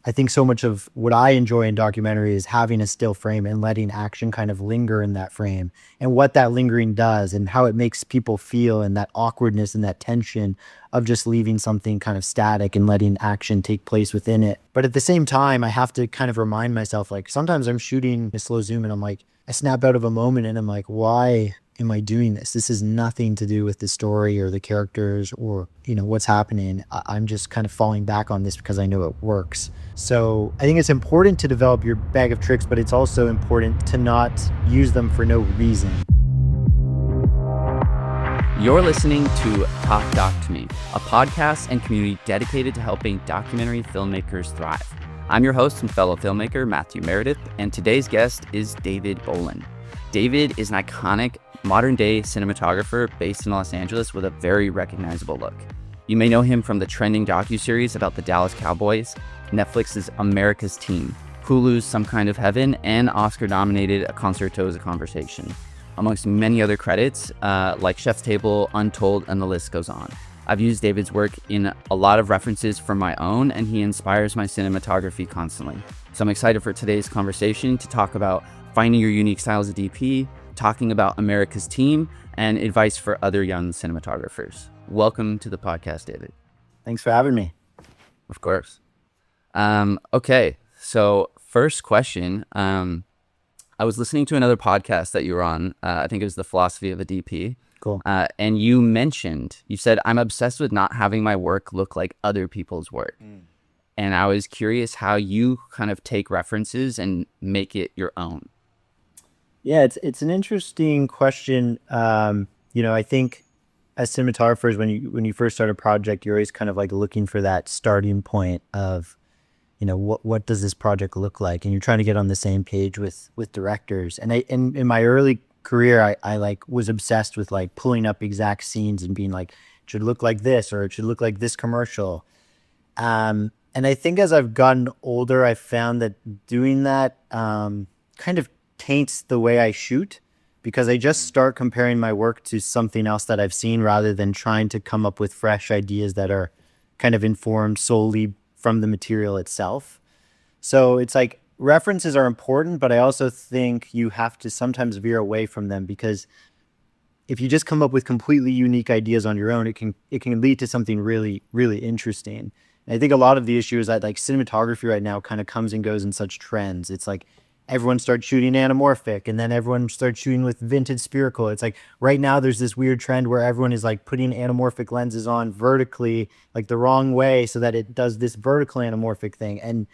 I think so much of what I enjoy in documentary is having a still frame and letting action kind of linger in that frame, and what that lingering does and how it makes people feel, and that awkwardness and that tension of just leaving something kind of static and letting action take place within it. But at the same time, I have to kind of remind myself, like sometimes I'm shooting a slow zoom and I'm like, I snap out of a moment and I'm like, why am I doing this? This has nothing to do with the story or the characters or, what's happening. I'm just kind of falling back on this because I know it works. So I think it's important to develop your bag of tricks, but it's also important to not use them for no reason. You're listening to Talk Doc to Me, a podcast and community dedicated to helping documentary filmmakers thrive. I'm your host and fellow filmmaker, Matthew Meredith, and today's guest is David Bolen. David is an iconic modern-day cinematographer based in Los Angeles with a very recognizable look. You may know him from the trending docuseries about the Dallas Cowboys, Netflix's America's Team, Hulu's Some Kind of Heaven, and Oscar-nominated A Concerto is a Conversation, amongst many other credits like Chef's Table, Untold, and the list goes on. I've used David's work in a lot of references from my own, and he inspires my cinematography constantly. So I'm excited for today's conversation to talk about finding your unique style as a DP, talking about America's Team, and advice for other young cinematographers. Welcome to the podcast, David. Thanks for having me. Of course. Okay, so first question. I was listening to another podcast that you were on. I think it was The Philosophy of a DP. Cool. And you said, I'm obsessed with not having my work look like other people's work. And I was curious how you kind of take references and make it your own. Yeah, it's an interesting question. I think as cinematographers, when you first start a project, you're always kind of like looking for that starting point of, what does this project look like? And you're trying to get on the same page with directors. And in my early career, I like was obsessed with like pulling up exact scenes and being like, it should look like this, or it should look like this commercial. And I think as I've gotten older, I found that doing that kind of taints the way I shoot, because I just start comparing my work to something else that I've seen rather than trying to come up with fresh ideas that are kind of informed solely from the material itself. So it's like references are important, but I also think you have to sometimes veer away from them, because if you just come up with completely unique ideas on your own, it can lead to something really, really interesting. And I think a lot of the issue is that like cinematography right now kind of comes and goes in such trends. It's like everyone starts shooting anamorphic, and then everyone starts shooting with vintage spherical. It's like right now there's this weird trend where everyone is like putting anamorphic lenses on vertically, like the wrong way, so that it does this vertical anamorphic thing. And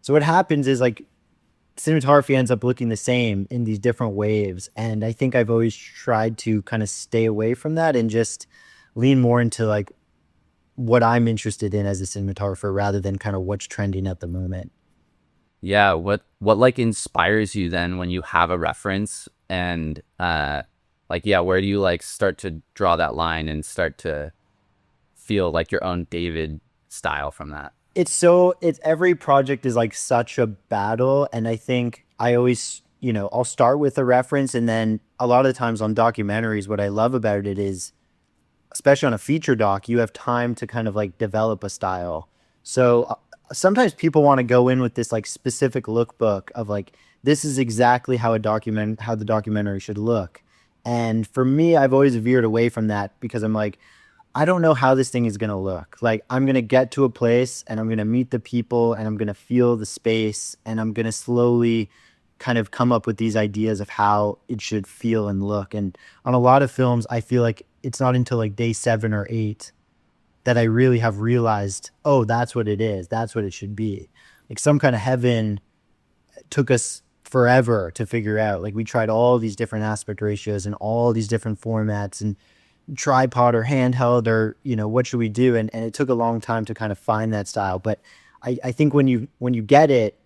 so what happens is like cinematography ends up looking the same in these different waves. And I think I've always tried to kind of stay away from that and just lean more into like what I'm interested in as a cinematographer rather than kind of what's trending at the moment. Yeah, what like inspires you then when you have a reference, and where do you like start to draw that line and start to feel like your own David style from that? It's every project is like such a battle, and I think I always, I'll start with a reference, and then a lot of the times on documentaries, what I love about it is, especially on a feature doc, you have time to kind of like develop a style. So sometimes people want to go in with this like specific lookbook of like, this is exactly how the documentary should look. And for me, I've always veered away from that, because I'm like, I don't know how this thing is going to look. Like, I'm going to get to a place and I'm going to meet the people and I'm going to feel the space, and I'm going to slowly kind of come up with these ideas of how it should feel and look. And on a lot of films, I feel like it's not until like day 7 or 8 that I really have realized, oh, that's what it is. That's what it should be. Like Some Kind of Heaven took us forever to figure out. Like we tried all these different aspect ratios and all these different formats and tripod or handheld or, what should we do? And it took a long time to kind of find that style. But I think when you get it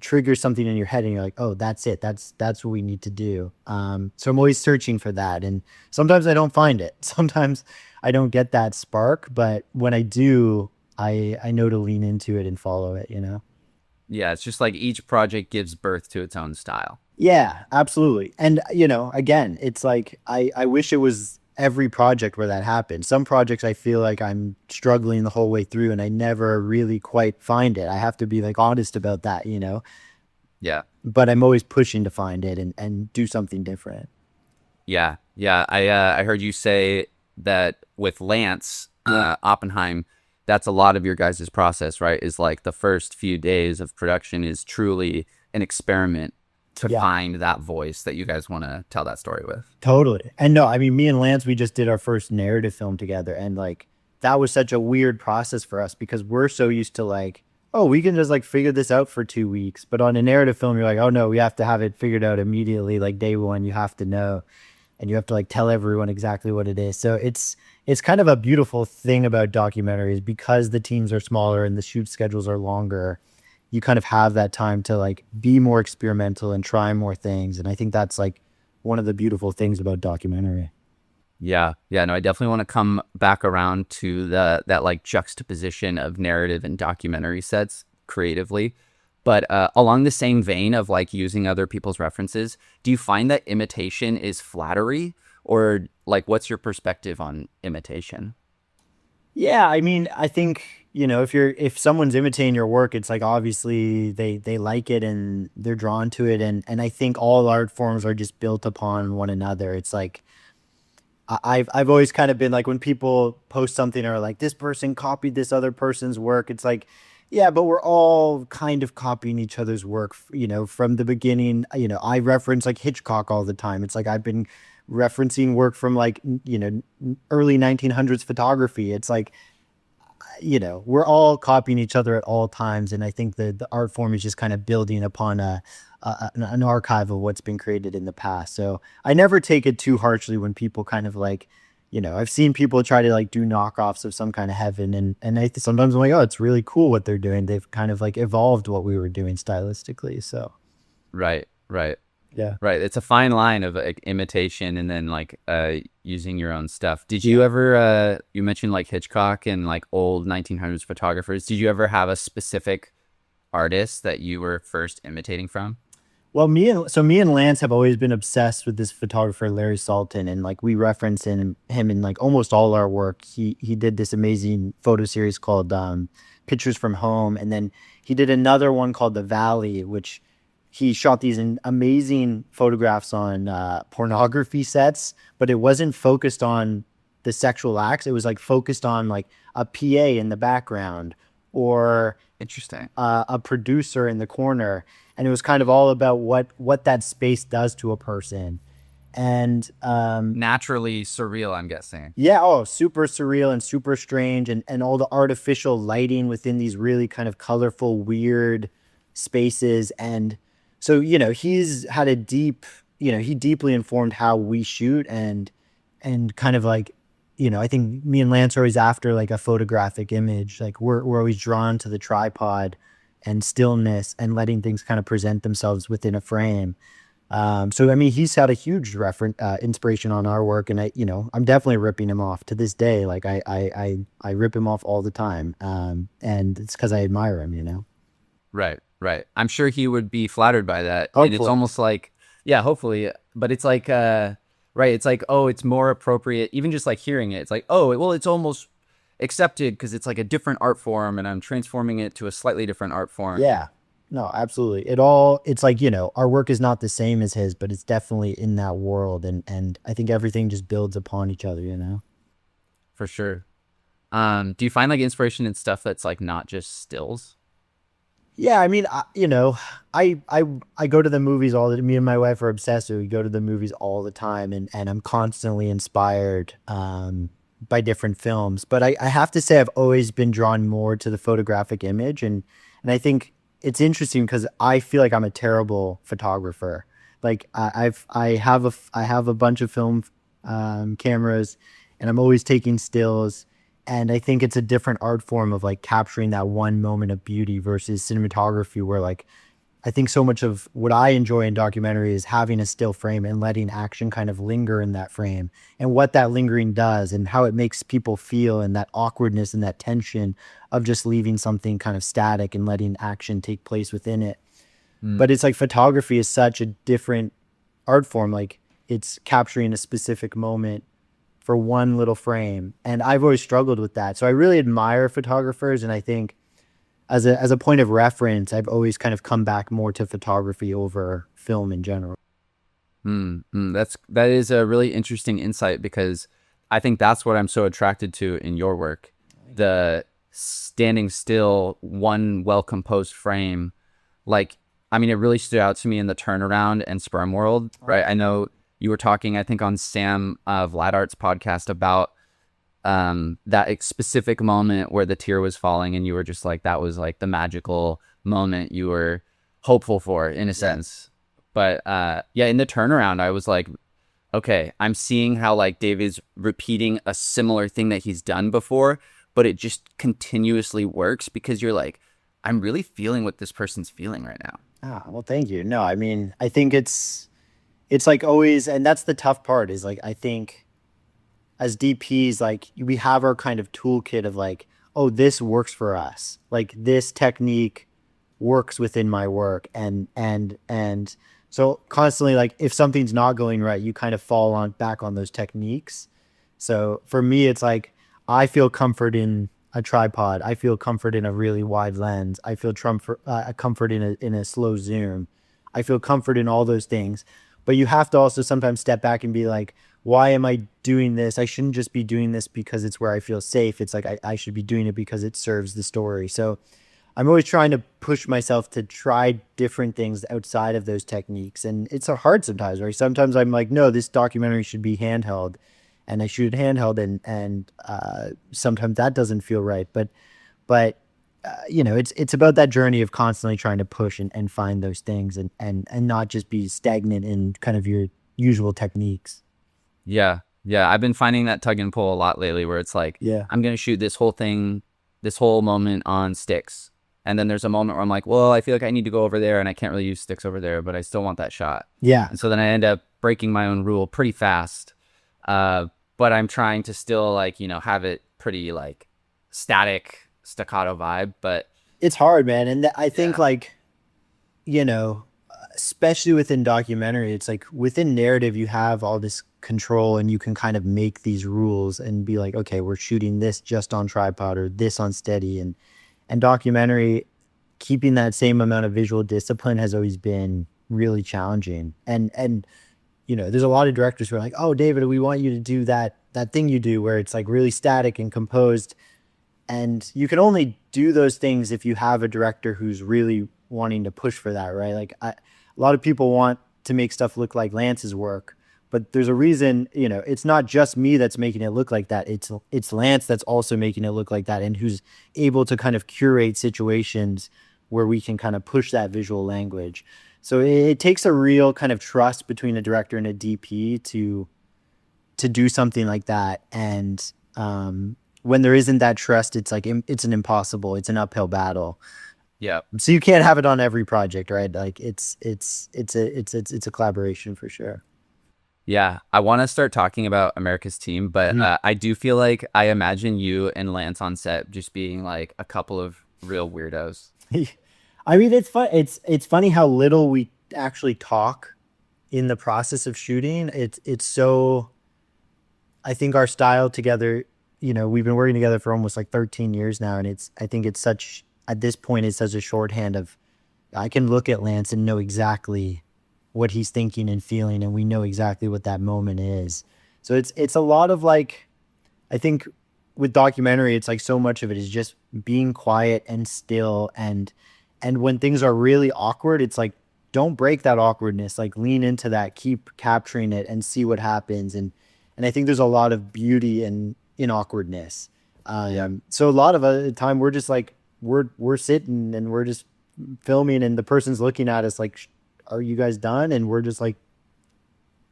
triggers something in your head and you're like, oh, that's it. That's what we need to do. So I'm always searching for that. And sometimes I don't find it. Sometimes I don't get that spark, but when I do, I know to lean into it and follow it, Yeah, it's just like each project gives birth to its own style. Yeah, absolutely. And, again, it's like, I wish it was every project where that happens. Some projects I feel like I'm struggling the whole way through and I never really quite find it. I have to be like honest about that, you know, Yeah. but I'm always pushing to find it and do something different. Yeah. Yeah. I heard you say that with Lance Oppenheim, that's a lot of your guys' process, right? Is like the first few days of production is truly an experiment to Yeah, find that voice that you guys want to tell that story with. totally. And no, I mean, me and Lance, we just did our first narrative film together. And like, that was such a weird process for us because we're so used to like, oh, we can just like figure this out for 2 weeks. But on a narrative film, you're like, oh no, we have to have it figured out immediately. Like day one, you have to know. And you have to like tell everyone exactly what it is. So it's kind of a beautiful thing about documentaries because the teams are smaller and the shoot schedules are longer. You kind of have that time to like be more experimental and try more things. And I think that's like one of the beautiful things about documentary. Yeah. Yeah. No, I definitely want to come back around to that like juxtaposition of narrative and documentary sets creatively. But along the same vein of like using other people's references, do you find that imitation is flattery, or like what's your perspective on imitation? Yeah, I mean, I think, you know, if someone's imitating your work, it's like obviously they like it and they're drawn to it and I think all art forms are just built upon one another. It's like I've always kind of been like when people post something or like this person copied this other person's work, it's like, yeah, but we're all kind of copying each other's work, you know, from the beginning. You know, I reference like Hitchcock all the time. It's like I've been referencing work from like, you know, early 1900s photography. It's like, you know, we're all copying each other at all times. And I think the art form is just kind of building upon an archive of what's been created in the past. So I never take it too harshly when people kind of like, you know, I've seen people try to like do knockoffs of some kind of heaven. And sometimes I'm like, oh, it's really cool what they're doing. They've kind of like evolved what we were doing stylistically. So Right, right, yeah. right. It's a fine line of like imitation and then like using your own stuff. Did you ever you mentioned like Hitchcock and like old 1900s photographers. Did you ever have a specific artist that you were first imitating from? Well, me and Lance have always been obsessed with this photographer Larry Salton, and like we reference him in like almost all our work. He did this amazing photo series called Pictures from Home, and then he did another one called The Valley, which he shot these amazing photographs on pornography sets, but it wasn't focused on the sexual acts. It was like focused on like a PA in the background or Interesting. a producer in the corner, and it was kind of all about what that space does to a person. And Naturally surreal, I'm guessing. yeah, oh, super surreal and super strange, and all the artificial lighting within these really kind of colorful, weird spaces. And so, you know, he's had a deep, you know, he deeply informed how we shoot and kind of like, you know, I think me and Lance are always after like a photographic image. Like we're always drawn to the tripod and stillness and letting things kind of present themselves within a frame. So I mean, he's had a huge reference, inspiration on our work, and you know, I'm definitely ripping him off to this day. Like I rip him off all the time, and it's because I admire him, you know. Right, right. I'm sure he would be flattered by that. And it's Hopefully, almost like, yeah, hopefully, but it's like, right, it's like, oh, it's more appropriate. Even just like hearing it, it's like, oh, well, it's almost accepted because it's like a different art form and I'm transforming it to a slightly different art form. yeah, no, absolutely. It's like, you know, our work is not the same as his, but it's definitely in that world, and I think everything just builds upon each other, you know. For sure. Do you find like inspiration in stuff that's like not just stills? Yeah, I mean, you know, I go to the movies me and my wife are obsessed. We go to the movies all the time, and I'm constantly inspired by different films. But I have to say, I've always been drawn more to the photographic image, and I think it's interesting because I feel like I'm a terrible photographer. Like I have a bunch of film cameras, and I'm always taking stills, and I think it's a different art form of like capturing that one moment of beauty versus cinematography, where like I think so much of what I enjoy in documentary is having a still frame and letting action kind of linger in that frame, and what that lingering does and how it makes people feel, and that awkwardness and that tension of just leaving something kind of static and letting action take place within it. Mm. But it's like photography is such a different art form. Like it's capturing a specific moment for one little frame. And I've always struggled with that. So I really admire photographers. And I think as a point of reference, I've always kind of come back more to photography over film in general. That is a really interesting insight, because I think that's what I'm so attracted to in your work. The standing still, one well-composed frame. Like, I mean, it really stood out to me in the Turnaround and Sperm World, right? I know you were talking, I think, on Sam Vladart's podcast about that specific moment where the tear was falling, and you were just like, that was like the magical moment you were hopeful for, in a sense. But yeah, in the Turnaround, I was like, okay, I'm seeing how like David's repeating a similar thing that he's done before, but it just continuously works, because you're like, I'm really feeling what this person's feeling right now. Ah, well, thank you. No, I mean, I think it's like always, and that's the tough part is like, I think as DPs, like we have our kind of toolkit of like, oh, this works for us. Like this technique works within my work. And so constantly, like if something's not going right, you kind of fall on back on those techniques. So for me, it's like, I feel comfort in a tripod. I feel comfort in a really wide lens. I feel comfort in a slow zoom. I feel comfort in all those things. But you have to also sometimes step back and be like, why am I doing this? I shouldn't just be doing this because it's where I feel safe. It's like I should be doing it because it serves the story. So I'm always trying to push myself to try different things outside of those techniques. And it's hard sometimes, right? Sometimes I'm like, no, this documentary should be handheld and I shoot it handheld, and sometimes that doesn't feel right. But you know, it's about that journey of constantly trying to push and find those things, and not just be stagnant in kind of your usual techniques. Yeah. Yeah. I've been finding that tug and pull a lot lately, where it's like, Yeah. I'm going to shoot this whole thing, this whole moment on sticks. And then there's a moment where I'm like, well, I feel like I need to go over there, and I can't really use sticks over there, but I still want that shot. Yeah. And so then I end up breaking my own rule pretty fast. But I'm trying to still, like, you know, have it pretty like static staccato vibe. But It's hard, man. And I think yeah, like, you know, especially within documentary, it's like within narrative, you have all this control and you can kind of make these rules and be like, okay, we're shooting this just on tripod or this on steady. And documentary, keeping that same amount of visual discipline has always been really challenging. And you know, there's a lot of directors who are like, oh, David, we want you to do that thing you do where it's like really static and composed. And you can only do those things if you have a director who's really wanting to push for that, right? Like a lot of people want to make stuff look like Lance's work, but there's a reason, you know, it's not just me that's making it look like that. It's Lance that's also making it look like that, and who's able to kind of curate situations where we can kind of push that visual language. So it takes a real kind of trust between a director and a DP to do something like that. And when there isn't that trust, it's like it's an uphill battle. yeah, So you can't have it on every project, right? Like it's a collaboration for sure. yeah. I want to start talking about America's Team, but Mhm. I do feel like I imagine you and Lance on set just being like a couple of real weirdos. I mean, it's fun. It's funny how little we actually talk in the process of shooting. It's so. I think our style together. You know, we've been working together for almost like 13 years now, and I think it's such at this point it's such a shorthand of I can look at Lance and know exactly what he's thinking and feeling, and we know exactly what that moment is. So it's a lot of like I think with documentary, it's like so much of it is just being quiet and still, and when things are really awkward, it's like don't break that awkwardness, like lean into that, keep capturing it and see what happens. And I think there's a lot of beauty in awkwardness. Yeah. So a lot of the time we're just like we're sitting and we're just filming, and the person's looking at us like, are you guys done? And we're just like,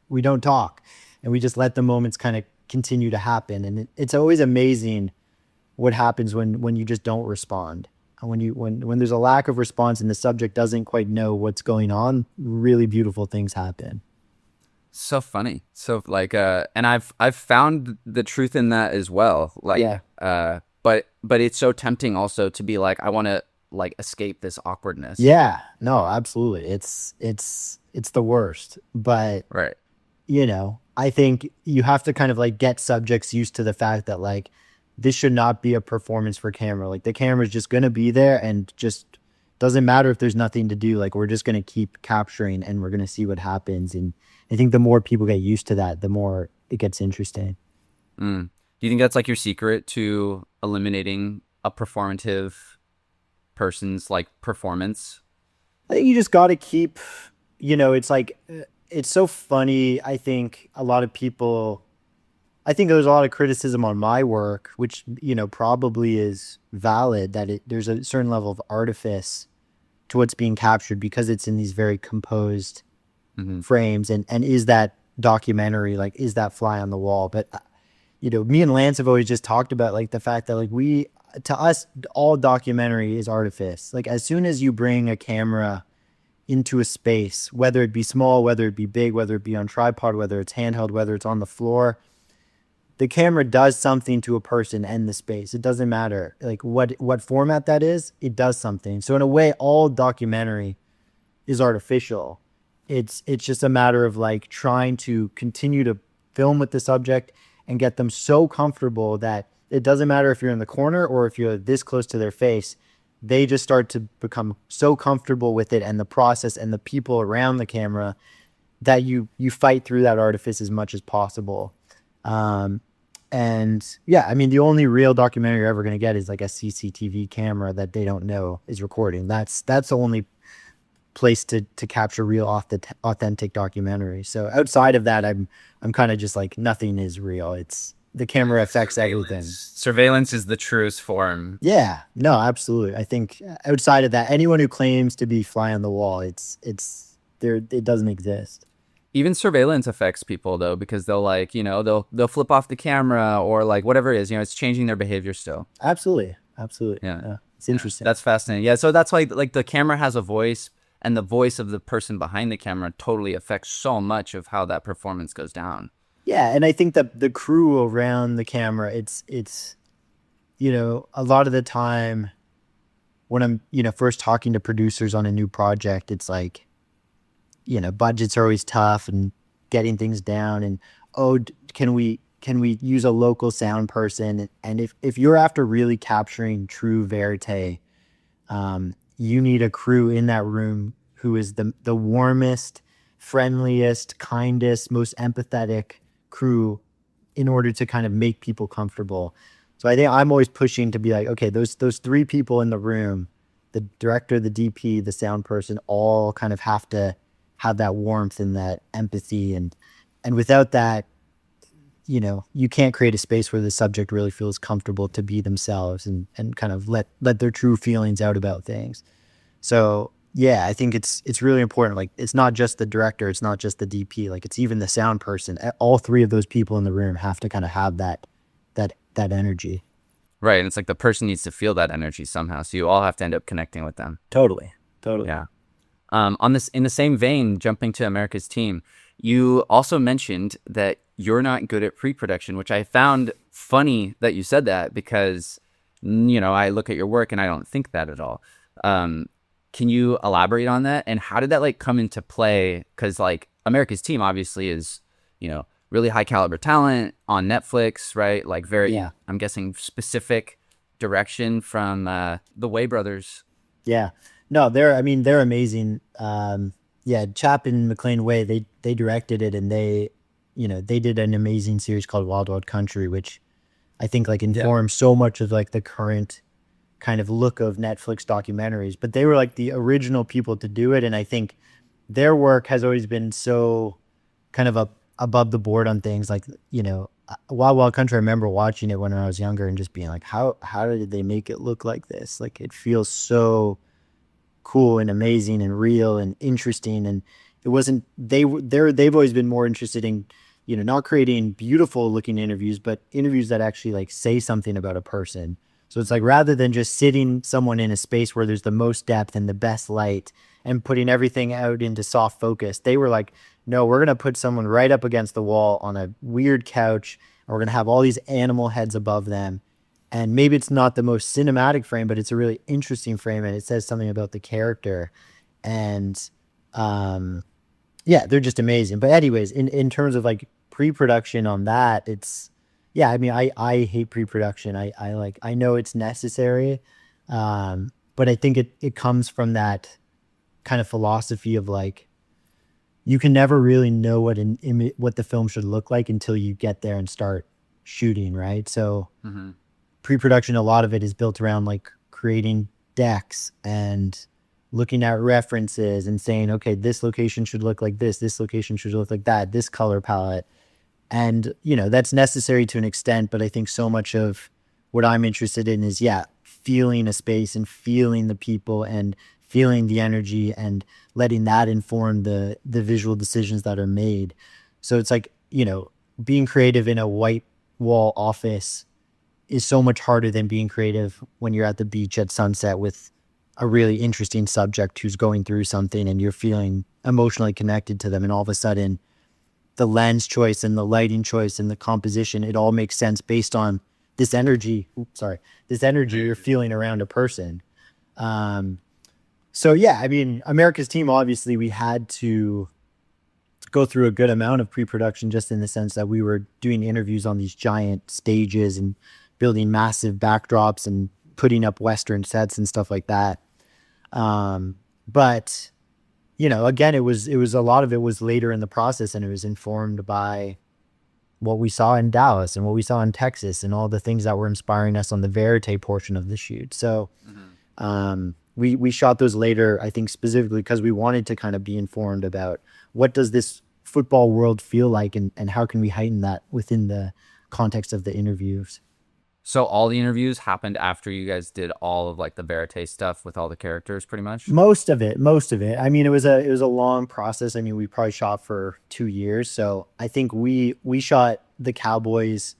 we don't talk, and we just let the moments kind of continue to happen. And it's always amazing what happens when you just don't respond. And when there's a lack of response and the subject doesn't quite know what's going on, really beautiful things happen. So funny. So like and I've found the truth in that as well. Like Yeah. but it's so tempting also to be like, I want to like escape this awkwardness. Yeah. No, absolutely. It's the worst. But Right. you know, I think you have to kind of like get subjects used to the fact that like this should not be a performance for camera. Like the camera's just going to be there and just doesn't matter if there's nothing to do. Like we're just going to keep capturing and we're going to see what happens. And I think the more people get used to that, the more it gets interesting. Mm. Do you think that's like your secret to eliminating a performative person's like performance? I think you just got to keep, it's like, it's so funny. I think a lot of people, I think there's a lot of criticism on my work, which, probably is valid, that there's a certain level of artifice to what's being captured because it's in these very composed Mm-hmm. frames. And is that documentary, like, is that fly on the wall? But, me and Lance have always just talked about like the fact that like to us, all documentary is artifice. Like as soon as you bring a camera into a space, whether it be small, whether it be big, whether it be on tripod, whether it's handheld, whether it's on the floor, the camera does something to a person and the space. It doesn't matter like what format that is, it does something. So in a way, all documentary is artificial. It's just a matter of like trying to continue to film with the subject and get them so comfortable that it doesn't matter if you're in the corner or if you're this close to their face. They just start to become so comfortable with it and the process and the people around the camera that you fight through that artifice as much as possible. And yeah, I mean, the only real documentary you're ever going to get is like a CCTV camera that they don't know is recording. That's the only place to capture real authentic documentary. So outside of that, I'm kind of just like nothing is real. It's the camera affects everything. Surveillance is the truest form. Yeah, no, absolutely. I think outside of that, anyone who claims to be fly on the wall, it's there. It doesn't exist. Even surveillance affects people though, because they'll like, they'll flip off the camera or like whatever it is, it's changing their behavior still. Absolutely. Yeah. It's interesting. That's fascinating. Yeah. So that's why like the camera has a voice, and the voice of the person behind the camera totally affects so much of how that performance goes down. Yeah, and I think that the crew around the camera, it's a lot of the time when I'm first talking to producers on a new project, it's like budgets are always tough and getting things down, and can we use a local sound person? And if you're after really capturing true verite, you need a crew in that room who is the warmest, friendliest, kindest, most empathetic crew in order to kind of make people comfortable. So I think I'm always pushing to be like, okay, those three people in the room, the director, the DP, the sound person, all kind of have to have that warmth and that empathy. And without that, you can't create a space where the subject really feels comfortable to be themselves and kind of let their true feelings out about things. So yeah, I think it's really important. Like it's not just the director, it's not just the DP, like it's even the sound person. All three of those people in the room have to kind of have that energy. Right. And it's like the person needs to feel that energy somehow. So you all have to end up connecting with them. Totally. Yeah. In the same vein, jumping to America's Team, you also mentioned that you're not good at pre-production, which I found funny that you said that because, I look at your work and I don't think that at all. Can you elaborate on that? And how did that like come into play? Because like America's Team obviously is, really high caliber talent on Netflix, right? Like very, Yeah. I'm guessing specific direction from the Way brothers. Yeah. No, they're amazing. Yeah, Chap and McLean Way, they directed it, and they did an amazing series called Wild Wild Country, which I think like informs so much of like the current kind of look of Netflix documentaries. But they were like the original people to do it, and I think their work has always been so kind of above the board on things like Wild Wild Country. I remember watching it when I was younger and just being like, how did they make it look like this? Like it feels so cool and amazing and real and interesting. And it wasn't they've always been more interested in not creating beautiful looking interviews, but interviews that actually like say something about a person. So it's like rather than just sitting someone in a space where there's the most depth and the best light and putting everything out into soft focus, they were like, no, we're going to put someone right up against the wall on a weird couch, and we're going to have all these animal heads above them. And maybe it's not the most cinematic frame, but it's a really interesting frame, and it says something about the character. And yeah, they're just amazing. But anyways, in terms of like pre-production on that, it's, yeah, I mean, I hate pre-production. I know it's necessary. But I think it comes from that kind of philosophy of like, you can never really know what the film should look like until you get there and start shooting, right? So Mm-hmm. pre-production, a lot of it is built around like creating decks and looking at references and saying, okay, this location should look like this location should look like that, this color palette. And, that's necessary to an extent, but I think so much of what I'm interested in is, yeah, feeling a space and feeling the people and feeling the energy and letting that inform the visual decisions that are made. So it's like, being creative in a white wall office is so much harder than being creative when you're at the beach at sunset with a really interesting subject who's going through something and you're feeling emotionally connected to them. And all of a sudden, the lens choice and the lighting choice and the composition, it all makes sense based on this energy. This energy you're feeling around a person. So yeah, I mean, America's Team, obviously we had to go through a good amount of pre-production, just in the sense that we were doing interviews on these giant stages and building massive backdrops and putting up Western sets and stuff like that. But again, it was a lot of it was later in the process, and it was informed by what we saw in Dallas and what we saw in Texas and all the things that were inspiring us on the verite portion of the shoot. So we shot those later, I think, specifically because we wanted to kind of be informed about what does this football world feel like, and how can we heighten that within the context of the interviews. So all the interviews happened after you guys did all of like the verite stuff with all the characters, pretty much? Most of it. I mean, it was a long process. I mean, we probably shot for 2 years. So I think we shot the Cowboys,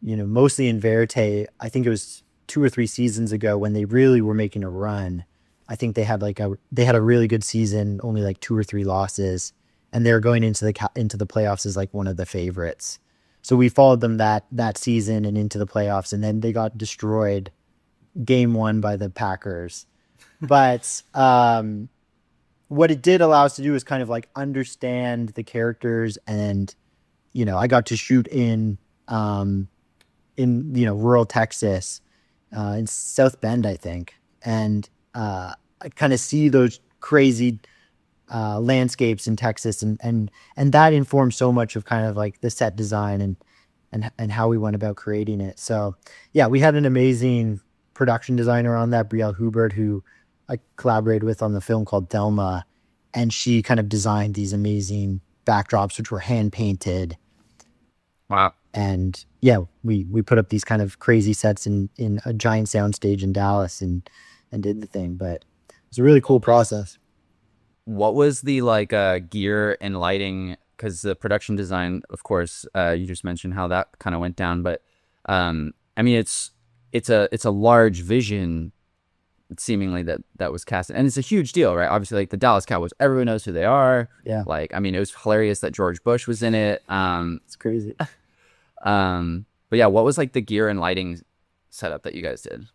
mostly in verite. I think it was 2 or 3 seasons ago when they really were making a run. I think they had a really good season, only like 2 or 3 losses, and they were going into the playoffs as like one of the favorites. So we followed them that season and into the playoffs, and then they got destroyed game 1 by the Packers. But what it did allow us to do is kind of like understand the characters, and I got to shoot in rural Texas, in South Bend, I think, and I kind of see those crazy landscapes in Texas, and that informed so much of kind of like the set design and how we went about creating it. So yeah, we had an amazing production designer on that, Brielle Hubert, who I collaborated with on the film called Thelma, and she kind of designed these amazing backdrops, which were hand painted. Wow. And yeah, we put up these kind of crazy sets in a giant soundstage in Dallas and did the thing. But it was a really cool process. What was the like gear and lighting? Because the production design, of course, you just mentioned how that kind of went down. But I mean, it's a large vision, seemingly that was cast, and it's a huge deal, right? Obviously, like the Dallas Cowboys, everyone knows who they are. Yeah, Like, I mean, it was hilarious that George Bush was in it. it's crazy. But yeah, what was like the gear and lighting setup that you guys did?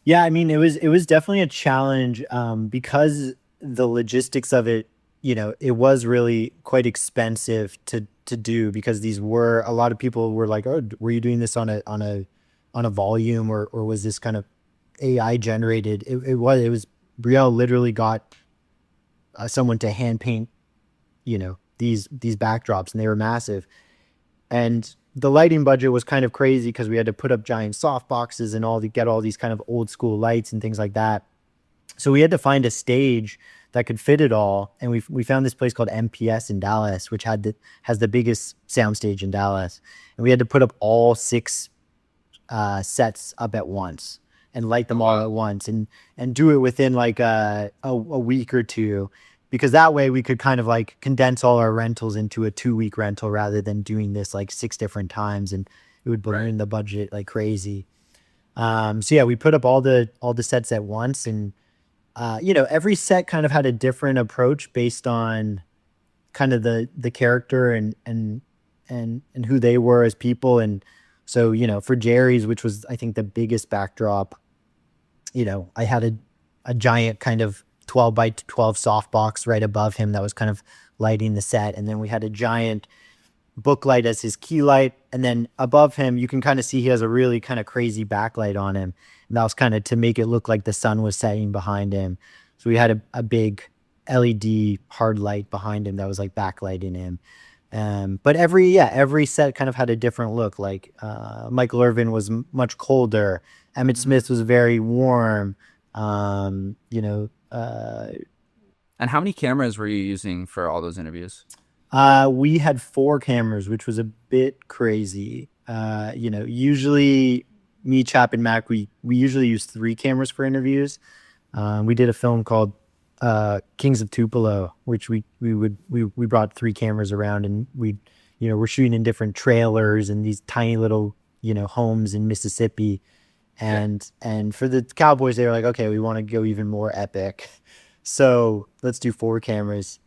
Yeah, I mean, it was definitely a challenge, because the logistics of it, it was really quite expensive to do, because a lot of people were like, oh, were you doing this on a volume, or was this kind of AI generated? It was Brielle literally got someone to hand paint, these backdrops, and they were massive. And the lighting budget was kind of crazy because we had to put up giant soft boxes and get all these kind of old school lights and things like that. So we had to find a stage that could fit it all, and we found this place called MPS in Dallas, which has the biggest soundstage in Dallas, and we had to put up all 6 sets up at once and light them all at once, and do it within like a week or two, because that way we could kind of like condense all our rentals into a 2-week rental rather than doing this like 6 different times, and it would balloon the budget like crazy. So yeah, we put up all the sets at once, and every set kind of had a different approach based on kind of the character and who they were as people. And so, for Jerry's, which was I think the biggest backdrop, I had a giant kind of 12 by 12 softbox right above him that was kind of lighting the set, and then we had a giant booklight as his key light, and then above him you can kind of see he has a really kind of crazy backlight on him, and that was kind of to make it look like the sun was setting behind him. So we had a big LED hard light behind him that was like backlighting him. But every set kind of had a different look. Like Michael Irvin was much colder. Emmett Smith was very warm. You know, And how many cameras were you using for all those interviews? we had 4 cameras, which was a bit crazy. You know, usually me, Chap, and Mac, we usually use 3 cameras for interviews. We did a film called Kings of Tupelo, which we brought 3 cameras around, and we're shooting in different trailers and these tiny little homes in Mississippi, and for the Cowboys they were like, okay, we want to go even more epic, so let's do 4 cameras.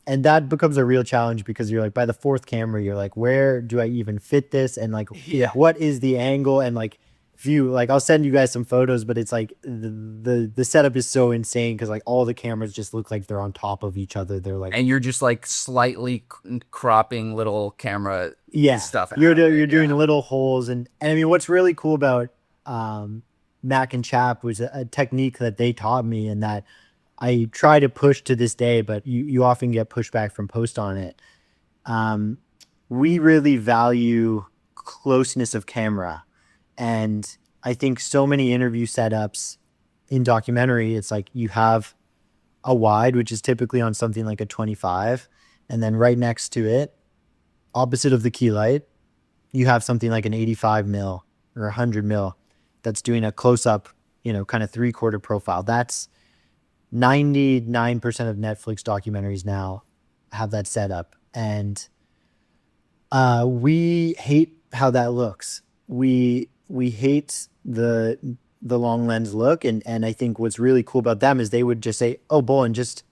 And that becomes a real challenge because you're like, by the 4th camera, you're like, where do I even fit this? And like, what is the angle? And like, if you like, I'll send you guys some photos, but it's like the setup is so insane because like all the cameras just look like they're on top of each other. They're like, And you're just like slightly cropping little camera stuff. You're doing little holes, and I mean, what's really cool about Mac and Chap was a technique that they taught me, and that I try to push to this day, but you often get pushback from post on it. We really value closeness of camera. And I think so many interview setups in documentary, it's like you have a wide, which is typically on something like a 25. And then right next to it, opposite of the key light, you have something like an 85 mil or 100 mil that's doing a close up, kind of 3/4 profile. That's 99% of Netflix documentaries now have that setup. And we hate how that looks. We hate the long lens look. And I think what's really cool about them is they would just say, oh, Bolen, just,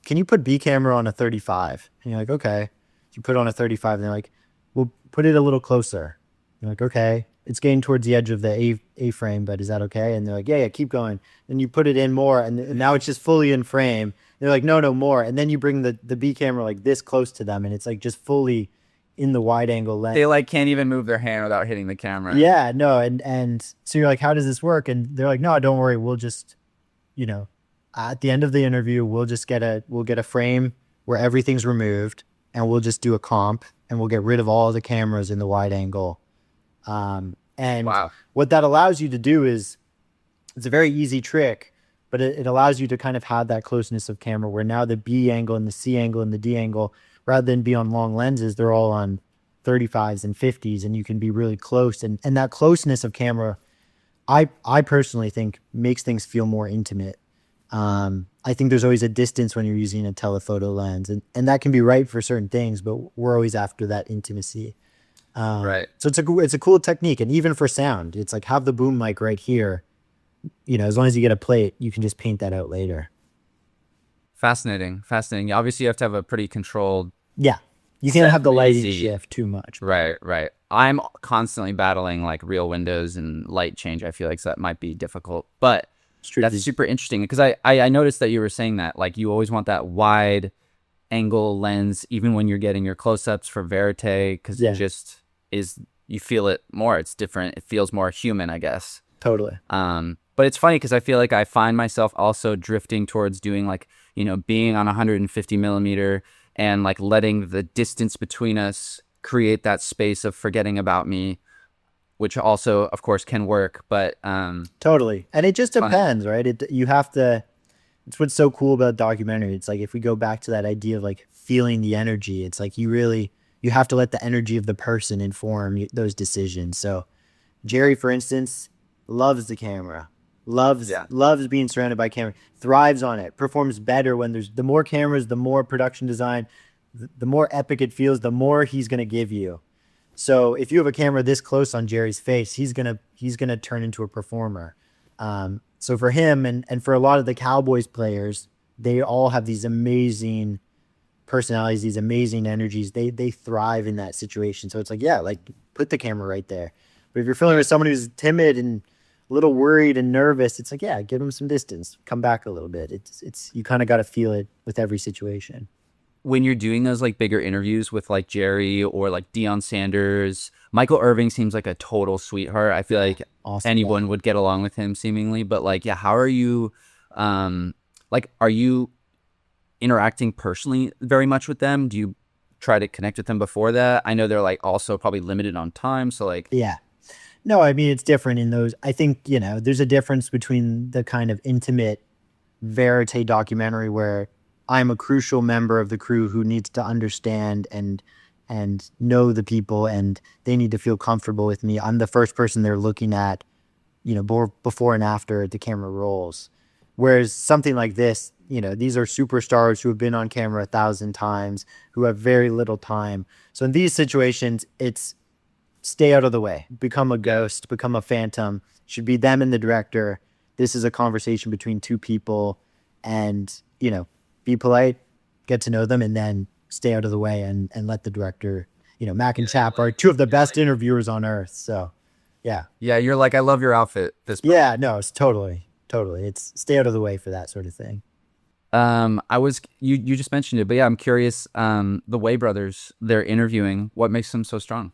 can you put B camera on a 35? And you're like, okay. You put on a 35 and they're like, we'll put it a little closer. You're like, okay. It's getting towards the edge of the A frame, but is that okay? And they're like, yeah, keep going. And you put it in more, and now it's just fully in frame. They're like, no, more. And then you bring the B camera like this close to them, and it's like just fully in the wide angle lens. They like can't even move their hand without hitting the camera. Yeah, no, and so you're like, how does this work? And they're like, no, don't worry, we'll just, at the end of the interview, we'll get a frame where everything's removed, and we'll just do a comp, and we'll get rid of all the cameras in the wide angle. And wow. What that allows you to do is, it's a very easy trick, but it allows you to kind of have that closeness of camera where now the B angle and the C angle and the D angle, rather than be on long lenses, they're all on 35s and 50s, and you can be really close. And that closeness of camera, I personally think makes things feel more intimate. I think there's always a distance when you're using a telephoto lens, and that can be right for certain things, but we're always after that intimacy. Right. So it's a cool technique. And even for sound, it's like, have the boom mic right here. As long as you get a plate, you can just paint that out later. Fascinating. Obviously, you have to have a pretty controlled. Yeah. You can't have the lighting shift too much. Right. I'm constantly battling like real windows and light change. I feel like so that might be difficult, but that's super interesting because I noticed that you were saying that like you always want that wide angle lens, even when you're getting your close-ups for verite, because it just is, you feel it more. It's different. It feels more human, I guess. Totally. But it's funny because I feel like I find myself also drifting towards doing like, being on 150 millimeter and like letting the distance between us create that space of forgetting about me, which also, of course, can work. But totally. And it just depends, right? It's what's so cool about documentary. It's like, if we go back to that idea of like feeling the energy, it's like you have to let the energy of the person inform those decisions. So Jerry, for instance, loves the camera, loves being surrounded by camera, thrives on it, performs better when there's the more cameras, the more production design, the more epic it feels, the more he's going to give you. So if you have a camera this close on Jerry's face, he's going to turn into a performer. So for him and for a lot of the Cowboys players, they all have these amazing personalities, these amazing energies. They thrive in that situation. So it's like, like put the camera right there. But if you're filming with someone who's timid and a little worried and nervous, it's like, give them some distance, come back a little bit. It's you kind of got to feel it with every situation. when you're doing those like bigger interviews with like Jerry or like Deion Sanders, Michael Irving seems like a total sweetheart. I feel like Awesome guy. anyone would get along with him seemingly, but like, yeah, how are you, are you interacting personally very much with them? Do you try to connect with them before that? I know they're like also probably limited on time. So like, Yeah. No, I mean, it's different in those. I think, there's a difference between the kind of intimate verite documentary where I'm a crucial member of the crew who needs to understand and know the people, and they need to feel comfortable with me. I'm the first person they're looking at, before and after the camera rolls. Whereas something like this, these are superstars who have been on camera 1,000 times, who have very little time. So in these situations, it's stay out of the way, become a ghost, become a phantom. Should be them and the director. This is a conversation between two people, and be polite, get to know them, and then stay out of the way and let the director. Mac and Chap are two of the best interviewers on earth. So, yeah, yeah, you're like, I love your outfit. This yeah, no, it's totally. It's stay out of the way for that sort of thing. I was you just mentioned it, but yeah, I'm curious. The Way brothers, they're interviewing. What makes them so strong?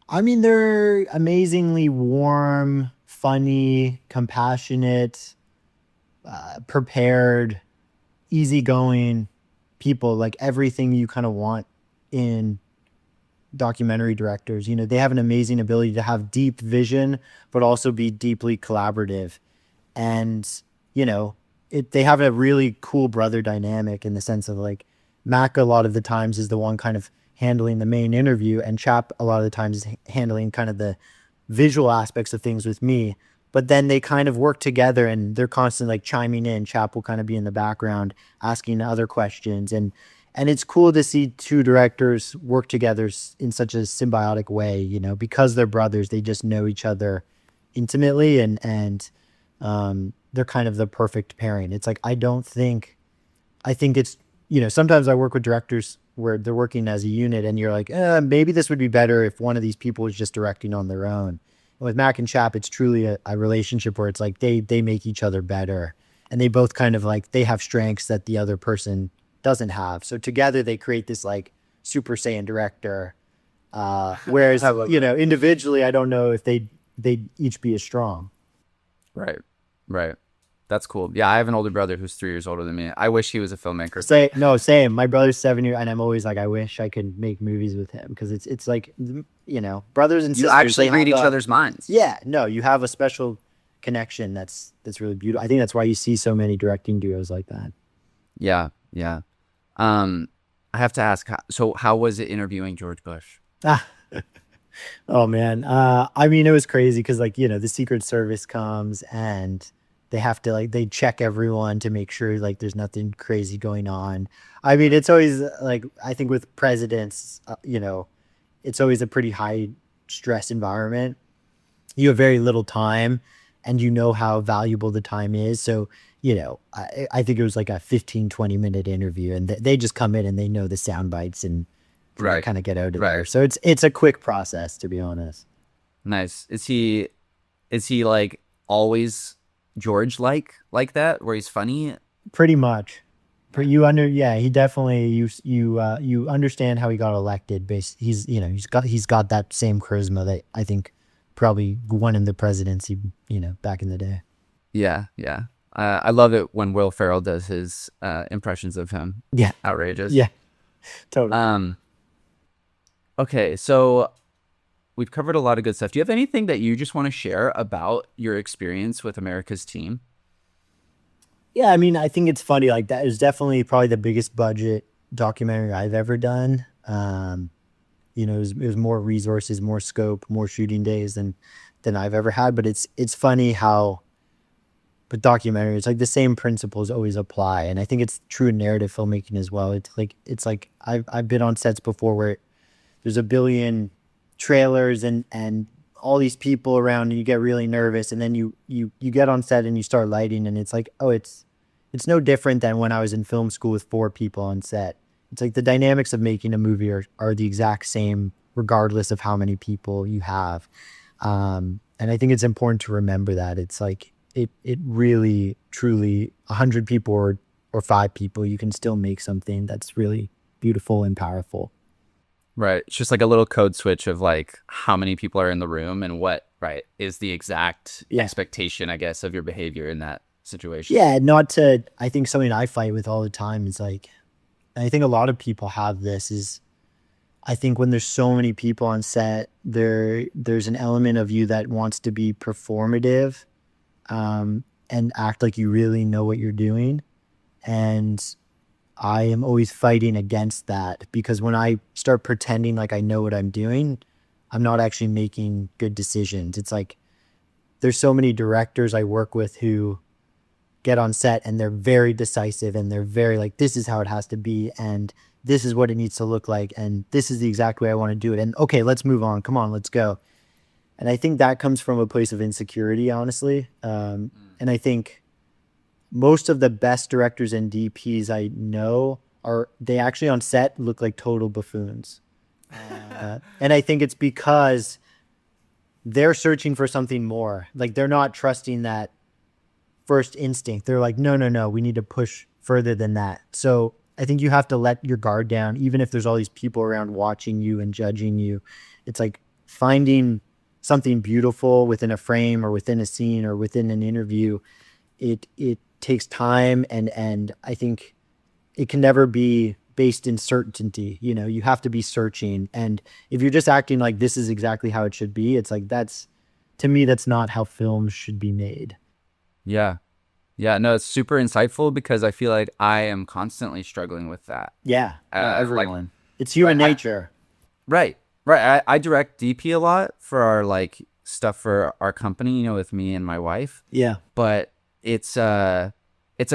I mean, they're amazingly warm, funny, compassionate, prepared, easygoing people, like everything you kind of want in documentary directors. They have an amazing ability to have deep vision, but also be deeply collaborative. And, they have a really cool brother dynamic in the sense of like Mac a lot of the times is the one kind of handling the main interview, and Chap a lot of the times is handling kind of the visual aspects of things with me. But then they kind of work together, and they're constantly like chiming in. Chap will kind of be in the background asking other questions, and it's cool to see two directors work together in such a symbiotic way. Because they're brothers, they just know each other intimately, and they're kind of the perfect pairing. It's like I think it's sometimes I work with directors where they're working as a unit, and you're like, maybe this would be better if one of these people was just directing on their own. And with Mac and Chap, it's truly a relationship where it's like they make each other better, and they both kind of like they have strengths that the other person doesn't have. So together they create this like Super Saiyan director. Whereas individually, I don't know if they each be as strong. Right, right. That's cool. Yeah, I have an older brother who's 3 years older than me. I wish he was a filmmaker. No, same. My brother's 7 years, and I'm always like, I wish I could make movies with him, because it's like brothers and You sisters. actually They read have each other's minds. Yeah, no, you have a special connection that's really beautiful. I think that's why you see so many directing duos like that. Yeah, yeah. I have to ask, so how was it interviewing George Bush? Ah, oh man. I mean, it was crazy because like the Secret Service comes, and they have to like they check everyone to make sure like there's nothing crazy going on. I mean, it's always like I think with presidents, it's always a pretty high stress environment. You have very little time, and how valuable the time is. So, I think it was like a 15-20 minute interview, and they just come in and they know the sound bites, and Right, kind of get out of there. right. So it's a quick process, to be honest. Nice. Is he like always George like that, where he's funny? Pretty much. Yeah, he definitely you understand how he got elected. He's got that same charisma that I think probably won him the presidency, back in the day. Yeah, yeah. I love it when Will Ferrell does his impressions of him. Yeah, Outrageous. yeah, totally. Okay, so we've covered a lot of good stuff. Do you have anything that you just want to share about your experience with America's Team? Yeah, I mean, I think it's funny. Like that is definitely probably the biggest budget documentary I've ever done. It was more resources, more scope, more shooting days than I've ever had. But it's funny how, but documentary, it's like the same principles always apply, and I think it's true in narrative filmmaking as well. It's like I've been on sets before where there's a billion trailers and all these people around, and you get really nervous, and then you get on set and you start lighting, and it's like, oh, it's no different than when I was in film school with 4 people on set. It's like the dynamics of making a movie are the exact same regardless of how many people you have. And I think it's important to remember that it's like it really truly 100 people or or 5 people, you can still make something that's really beautiful and powerful. Right. It's just like a little code switch of like how many people are in the room and what, right, is the exact Yeah. expectation, I guess, of your behavior in that situation. Yeah, I think something I fight with all the time is like, I think a lot of people have this is, I think when there's so many people on set, there's an element of you that wants to be performative, and act like you really know what you're doing. And I am always fighting against that, because when I start pretending like I know what I'm doing, I'm not actually making good decisions. It's like there's so many directors I work with who get on set and they're very decisive and they're very like, this is how it has to be and this is what it needs to look like and this is the exact way I want to do it. And okay, let's move on. Come on, let's go. And I think that comes from a place of insecurity, honestly. And I think most of the best directors and DPs I know they actually on set look like total buffoons. And I think it's because they're searching for something more. Like they're not trusting that first instinct. They're like, no, we need to push further than that. So I think you have to let your guard down, even if there's all these people around watching you and judging you. It's like finding something beautiful within a frame or within a scene or within an interview. It takes time, and I think it can never be based in certainty. You know, you have to be searching. And if you're just acting like this is exactly how it should be, it's like to me, that's not how films should be made. Yeah. Yeah, no, it's super insightful because I feel like I am constantly struggling with that. Yeah, everyone. Like, it's human nature. Right. I direct DP a lot for our like stuff for our company, you know, with me and my wife. Yeah. But it's a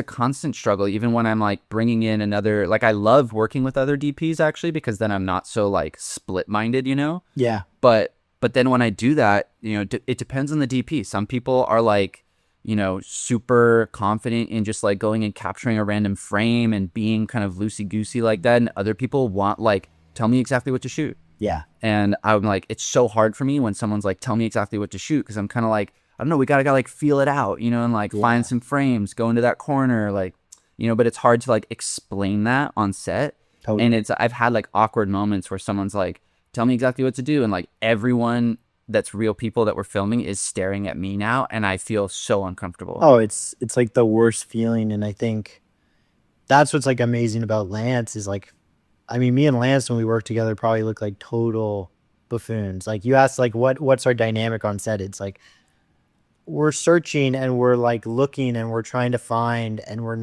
constant struggle, even when I'm like bringing in another, like I love working with other DPs actually, because then I'm not so like split minded, you know? Yeah. But then when I do that, you know, it depends on the DP. Some people are like, you know, super confident in just like going and capturing a random frame and being kind of loosey-goosey like that. And other people want like, tell me exactly what to shoot. Yeah. And I'm like, it's so hard for me when someone's like, tell me exactly what to shoot. Cause I'm kind of like, I don't know, we gotta like feel it out, you know, and like find some frames, go into that corner, like, you know, but it's hard to like explain that on set. Totally. And I've had like awkward moments where someone's like, tell me exactly what to do. And like everyone that's real people that we're filming is staring at me now, and I feel so uncomfortable. Oh, it's like the worst feeling. And I think that's what's like amazing about Lance is like, I mean, me and Lance when we work together probably look like total buffoons. Like you asked like what's our dynamic on set? It's like we're searching and we're like looking and we're trying to find, and we're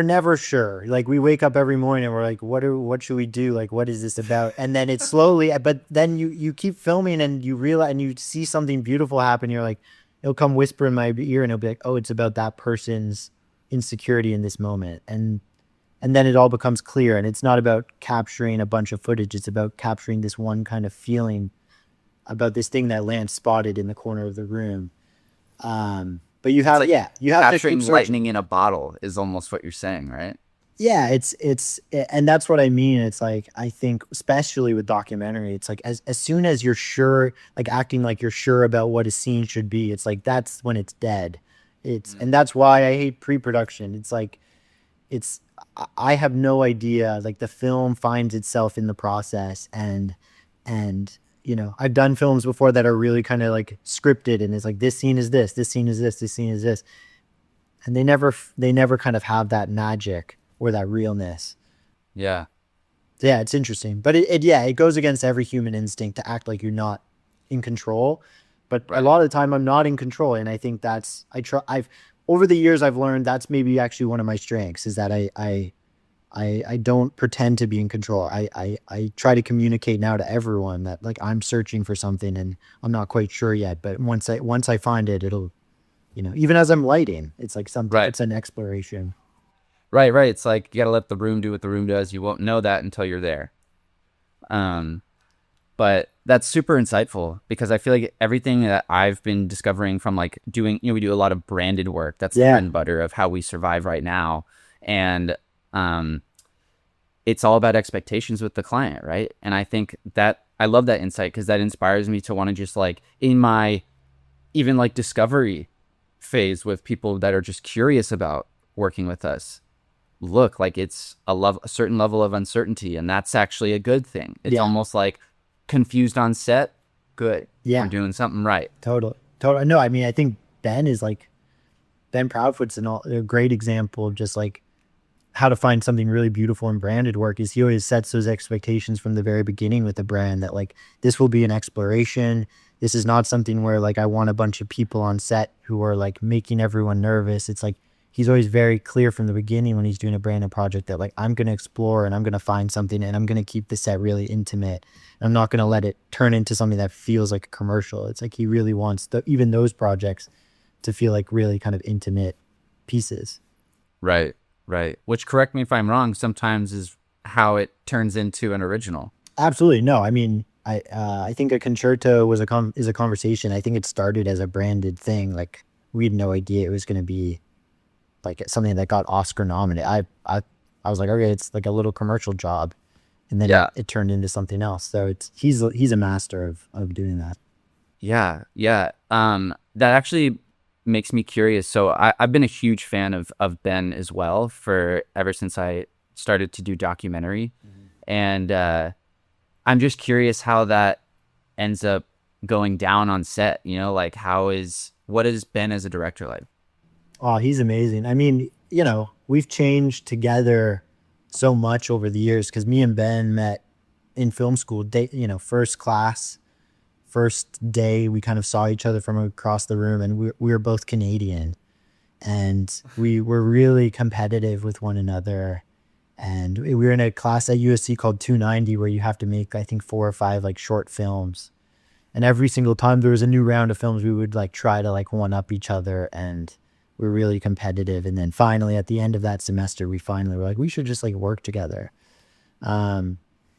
never sure. Like we wake up every morning and we're like, what should we do? Like, what is this about? And then it's slowly, but then you keep filming and you realize, and you see something beautiful happen. You're like, it'll come whisper in my ear and it'll be like, oh, it's about that person's insecurity in this moment. And then it all becomes clear. And it's not about capturing a bunch of footage. It's about capturing this one kind of feeling about this thing that Lance spotted in the corner of the room. But you have, like you have capturing to keep lightning in a bottle is almost what you're saying, right? Yeah, and that's what I mean. It's like, I think, especially with documentary, it's like as soon as you're sure, like acting like you're sure about what a scene should be, it's like, that's when it's dead. And that's why I hate pre-production. It's like, I have no idea, like the film finds itself in the process, and you know, I've done films before that are really kind of like scripted, and it's like, this scene is this scene is this scene is this. And they never kind of have that magic or that realness. Yeah. Yeah, it's interesting. But it goes against every human instinct to act like you're not in control. But a lot of the time I'm not in control. And I think over the years I've learned that's maybe actually one of my strengths, is that I don't pretend to be in control. I try to communicate now to everyone that like I'm searching for something and I'm not quite sure yet. But once I find it, it'll, you know, even as I'm lighting, it's like something, it's an exploration. Right. It's like you gotta let the room do what the room does. You won't know that until you're there. But that's super insightful, because I feel like everything that I've been discovering from like doing, you know, we do a lot of branded work. That's the bread and butter of how we survive right now. And it's all about expectations with the client, right? And I think that I love that insight, because that inspires me to want to just like in my even like discovery phase with people that are just curious about working with us, look, like it's a certain level of uncertainty, and that's actually a good thing. It's Yeah. almost like confused on set, good. We're Yeah. doing something right. Totally. Totally. No, I mean, I think Ben Proudfoot's a great example of just like how to find something really beautiful in branded work. Is he always sets those expectations from the very beginning with the brand that like this will be an exploration. This is not something where like I want a bunch of people on set who are like making everyone nervous. It's like he's always very clear from the beginning when he's doing a branded project that like I'm going to explore and I'm going to find something and I'm going to keep the set really intimate. I'm not going to let it turn into something that feels like a commercial. It's like he really wants even those projects to feel like really kind of intimate pieces. Right, right. Which, correct me if I'm wrong, sometimes is how it turns into an original. Absolutely. No, I mean, I think a concerto is a conversation. I think it started as a branded thing. Like we had no idea it was going to be like something that got Oscar nominated. I was like, okay, it's like a little commercial job, and then Yeah, it turned into something else. So he's a master of doing that. yeah, yeah. That actually makes me curious. So I've been a huge fan of Ben as well for ever since I started to do documentary, and I'm just curious how that ends up going down on set. You know, like what is Ben as a director like? Oh, he's amazing. I mean, we've changed together so much over the years because me and Ben met in film school, first class, first day. We kind of saw each other from across the room, and we were both Canadian, and we were really competitive with one another. And we were in a class at USC called 290 where you have to make, I think, 4 or 5 like short films. And every single time there was a new round of films, we would like try to like one up each other, and we're really competitive. And then finally at the end of that semester, we finally were like, we should just like work together. So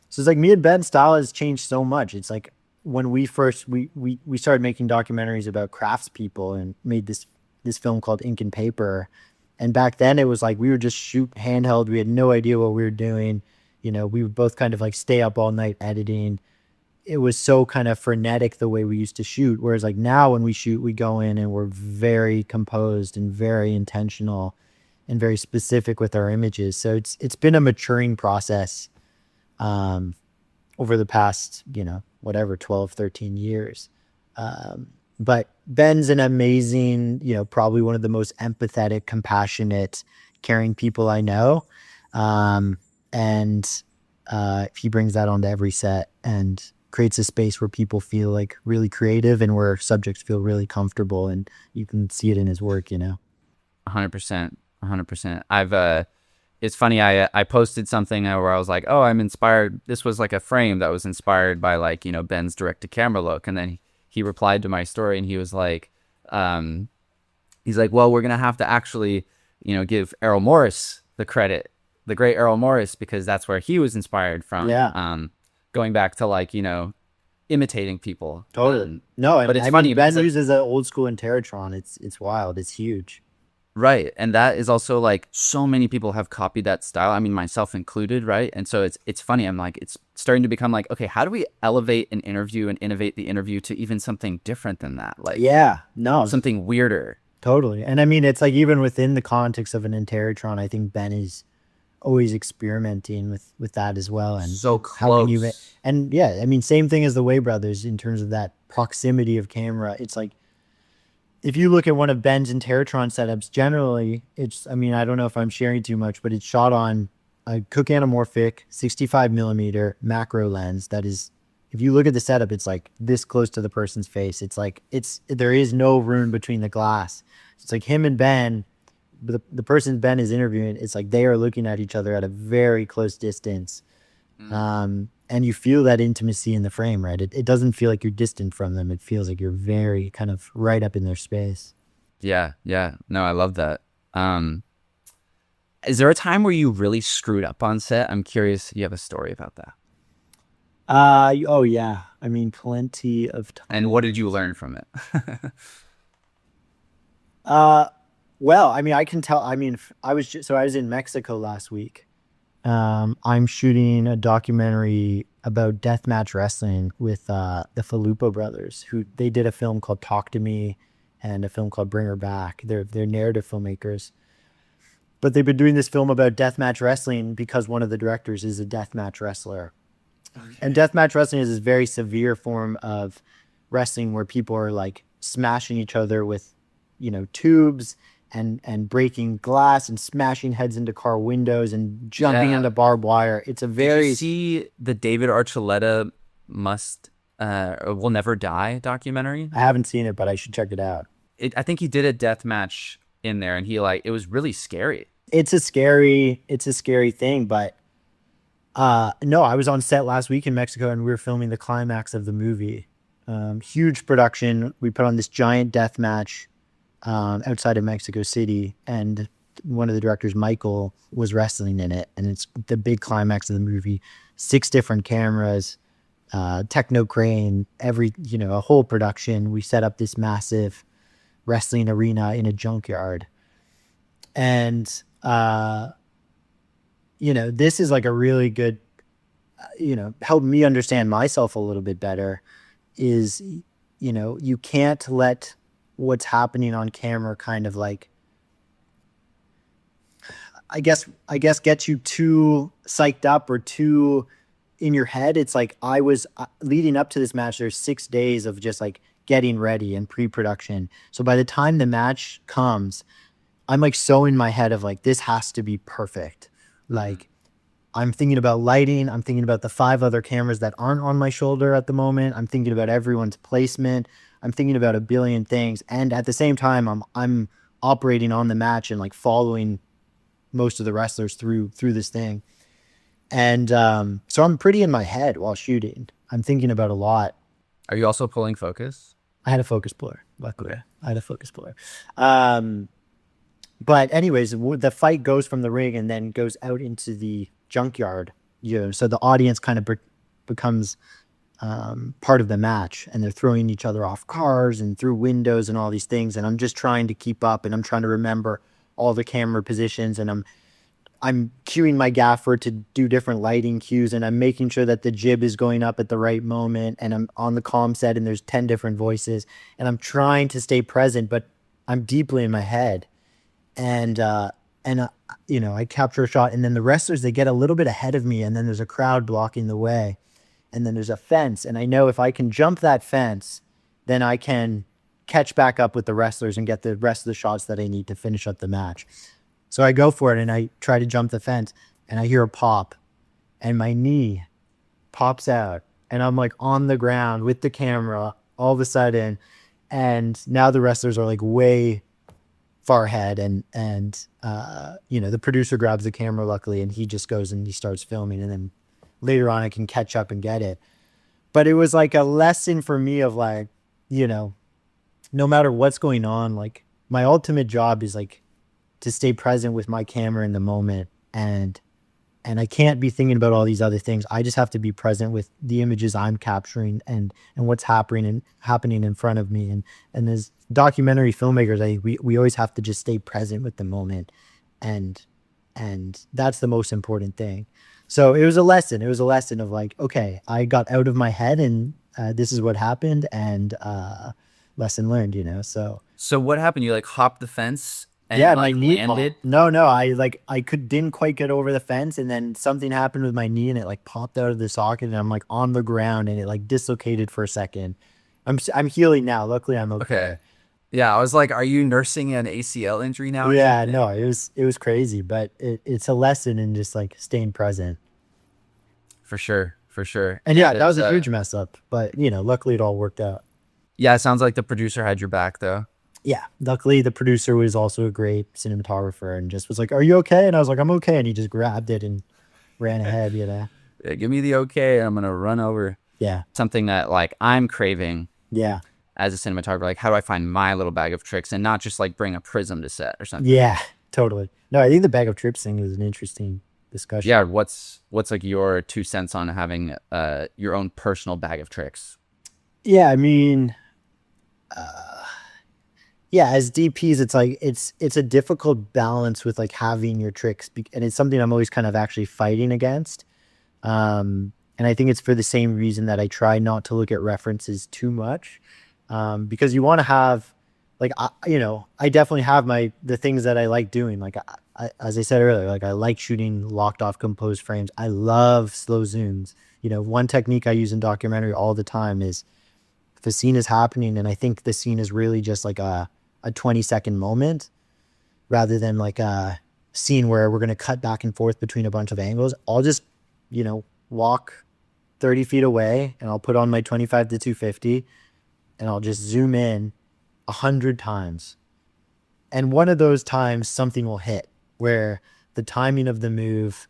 it's like me and Ben's style has changed so much. It's like when we first we started making documentaries about craftspeople and made this film called Ink and Paper. And back then it was like we would just shoot handheld. We had no idea what we were doing. We would both kind of like stay up all night editing. It was so kind of frenetic the way we used to shoot. Whereas like now when we shoot, we go in and we're very composed and very intentional and very specific with our images. So it's been a maturing process um, over the past, whatever, 12, 13 years. But Ben's an amazing, probably one of the most empathetic, compassionate, caring people I know. And he brings that onto every set and creates a space where people feel like really creative and where subjects feel really comfortable. And you can see it in his work. 100%, 100%. It's funny. I posted something where I was like, oh, I'm inspired. This was like a frame that was inspired by like, Ben's direct to camera look. And then he replied to my story and he was like, he's like, well, we're going to have to actually, give Errol Morris the credit, the great Errol Morris, because that's where he was inspired from. Yeah, Going back to like, imitating people. totally. No, But it's I mean, funny Ben because uses an old school Interatron. It's wild. It's huge. right. And that is also like so many people have copied that style. I mean, myself included, right? And so it's funny. I'm like, it's starting to become like, okay, how do we elevate an interview and innovate the interview to even something different than that? Like Yeah, no, something weirder. totally. And I mean, it's like even within the context of an Interatron, I think Ben is always experimenting with that as well. And So how can you close. and yeah, I mean, same thing as the Way brothers in terms of that proximity of camera. It's like if you look at one of Ben's Interatron setups, generally I mean, I don't know if I'm sharing too much, but it's shot on a Cook anamorphic 65 millimeter macro lens that is, if you look at the setup, it's like this close to the person's face. It's like there is no room between the glass. It's like him and Ben, the person Ben is interviewing, it's like they are looking at each other at a very close distance. And you feel that intimacy in the frame, right? It doesn't feel like you're distant from them. It feels like you're very kind of right up in their space. Yeah. Yeah. No, I love that. Is there a time where you really screwed up on set? I'm curious if you have a story about that. Oh yeah. I mean, plenty of And what time. did you learn from it? Uh, well, I mean, I can tell. I mean, I was in Mexico last week. I'm shooting a documentary about deathmatch wrestling with the Falupo brothers, who they did a film called Talk to Me and a film called Bring Her Back. They're narrative filmmakers, but they've been doing this film about deathmatch wrestling because one of the directors is a deathmatch wrestler. And deathmatch wrestling is this very severe form of wrestling where people are like smashing each other with, tubes and breaking glass and smashing heads into car windows and jumping into barbed wire. It's a Did very you see the David Archuleta Will Never Die documentary? I haven't seen it, but I should check it out. I think he did a death match in there, and it was really scary. It's a scary thing, but no, I was on set last week in Mexico and we were filming the climax of the movie. Huge production. We put on this giant death match outside of Mexico City, and one of the directors, Michael, was wrestling in it, and it's the big climax of the movie. 6 different cameras, techno crane, a whole production. We set up this massive wrestling arena in a junkyard, and this is like a really good, help me understand myself a little bit better. Is you can't let what's happening on camera kind of like, I guess get you too psyched up or too in your head. It's like I was leading up to this match. There's 6 days of just like getting ready and pre-production. So by the time the match comes, I'm like so in my head of like, this has to be perfect. Like I'm thinking about lighting. I'm thinking about the 5 other cameras that aren't on my shoulder at the moment. I'm thinking about everyone's placement. I'm thinking about a billion things. And at the same time, I'm operating on the match and like following most of the wrestlers through this thing. And so I'm pretty in my head while shooting. I'm thinking about a lot. Are you also pulling focus? I had a focus puller, luckily. Okay. I had a focus puller. But anyways, the fight goes from the ring and then goes out into the junkyard. So the audience kind of becomes part of the match, and they're throwing each other off cars and through windows and all these things. And I'm just trying to keep up, and I'm trying to remember all the camera positions, and I'm cueing my gaffer to do different lighting cues, and I'm making sure that the jib is going up at the right moment, and I'm on the comm set and there's 10 different voices, and I'm trying to stay present, but I'm deeply in my head. And I capture a shot, and then the wrestlers, they get a little bit ahead of me, and then there's a crowd blocking the way, and then there's a fence, and I know if I can jump that fence, then I can catch back up with the wrestlers and get the rest of the shots that I need to finish up the match. So I go for it, and I try to jump the fence, and I hear a pop, and my knee pops out, and I'm like on the ground with the camera all of a sudden, and now the wrestlers are like way far ahead, and the producer grabs the camera, luckily, and he just goes and he starts filming, and then later on I can catch up and get it. But it was like a lesson for me of like, no matter what's going on, like my ultimate job is like to stay present with my camera in the moment, and I can't be thinking about all these other things. I just have to be present with the images I'm capturing and what's happening in front of me. And as documentary filmmakers, we always have to just stay present with the moment, and that's the most important thing. So it was a lesson. It was a lesson of like, okay, I got out of my head, and this is what happened, and lesson learned. So what happened? You like hopped the fence? And yeah, like my knee landed? No, I didn't quite get over the fence, and then something happened with my knee, and it like popped out of the socket, and I'm like on the ground, and it like dislocated for a second. I'm healing now. Luckily, I'm okay. Okay. Yeah, I was like, are you nursing an ACL injury now? Yeah, no, it was crazy, but it's a lesson in just like staying present. For sure. And yeah, that was a huge mess up, but luckily it all worked out. Yeah, it sounds like the producer had your back though. Yeah, luckily the producer was also a great cinematographer and just was like, "Are you okay?" And I was like, "I'm okay." And he just grabbed it and ran ahead. Yeah, give me the okay. I'm gonna run over. Yeah, something that like I'm craving. Yeah, as a cinematographer, like how do I find my little bag of tricks and not just like bring a prism to set or something? Yeah, totally. No, I think the bag of tricks thing is an interesting discussion. Yeah, what's like your 2 cents on having your own personal bag of tricks? Yeah, I mean, yeah, as DPs, it's like it's a difficult balance with like having your tricks, and it's something I'm always kind of actually fighting against. And I think it's for the same reason that I try not to look at references too much, because you want to have like I definitely have the things that I like doing. Like as I said earlier, like I like shooting locked off composed frames. I love slow zooms. One technique I use in documentary all the time is if a scene is happening and I think the scene is really just like a 20-second moment rather than like a scene where we're going to cut back and forth between a bunch of angles, I'll just, walk 30 feet away and I'll put on my 25 to 250 and I'll just zoom in 100 times. And one of those times something will hit where the timing of the move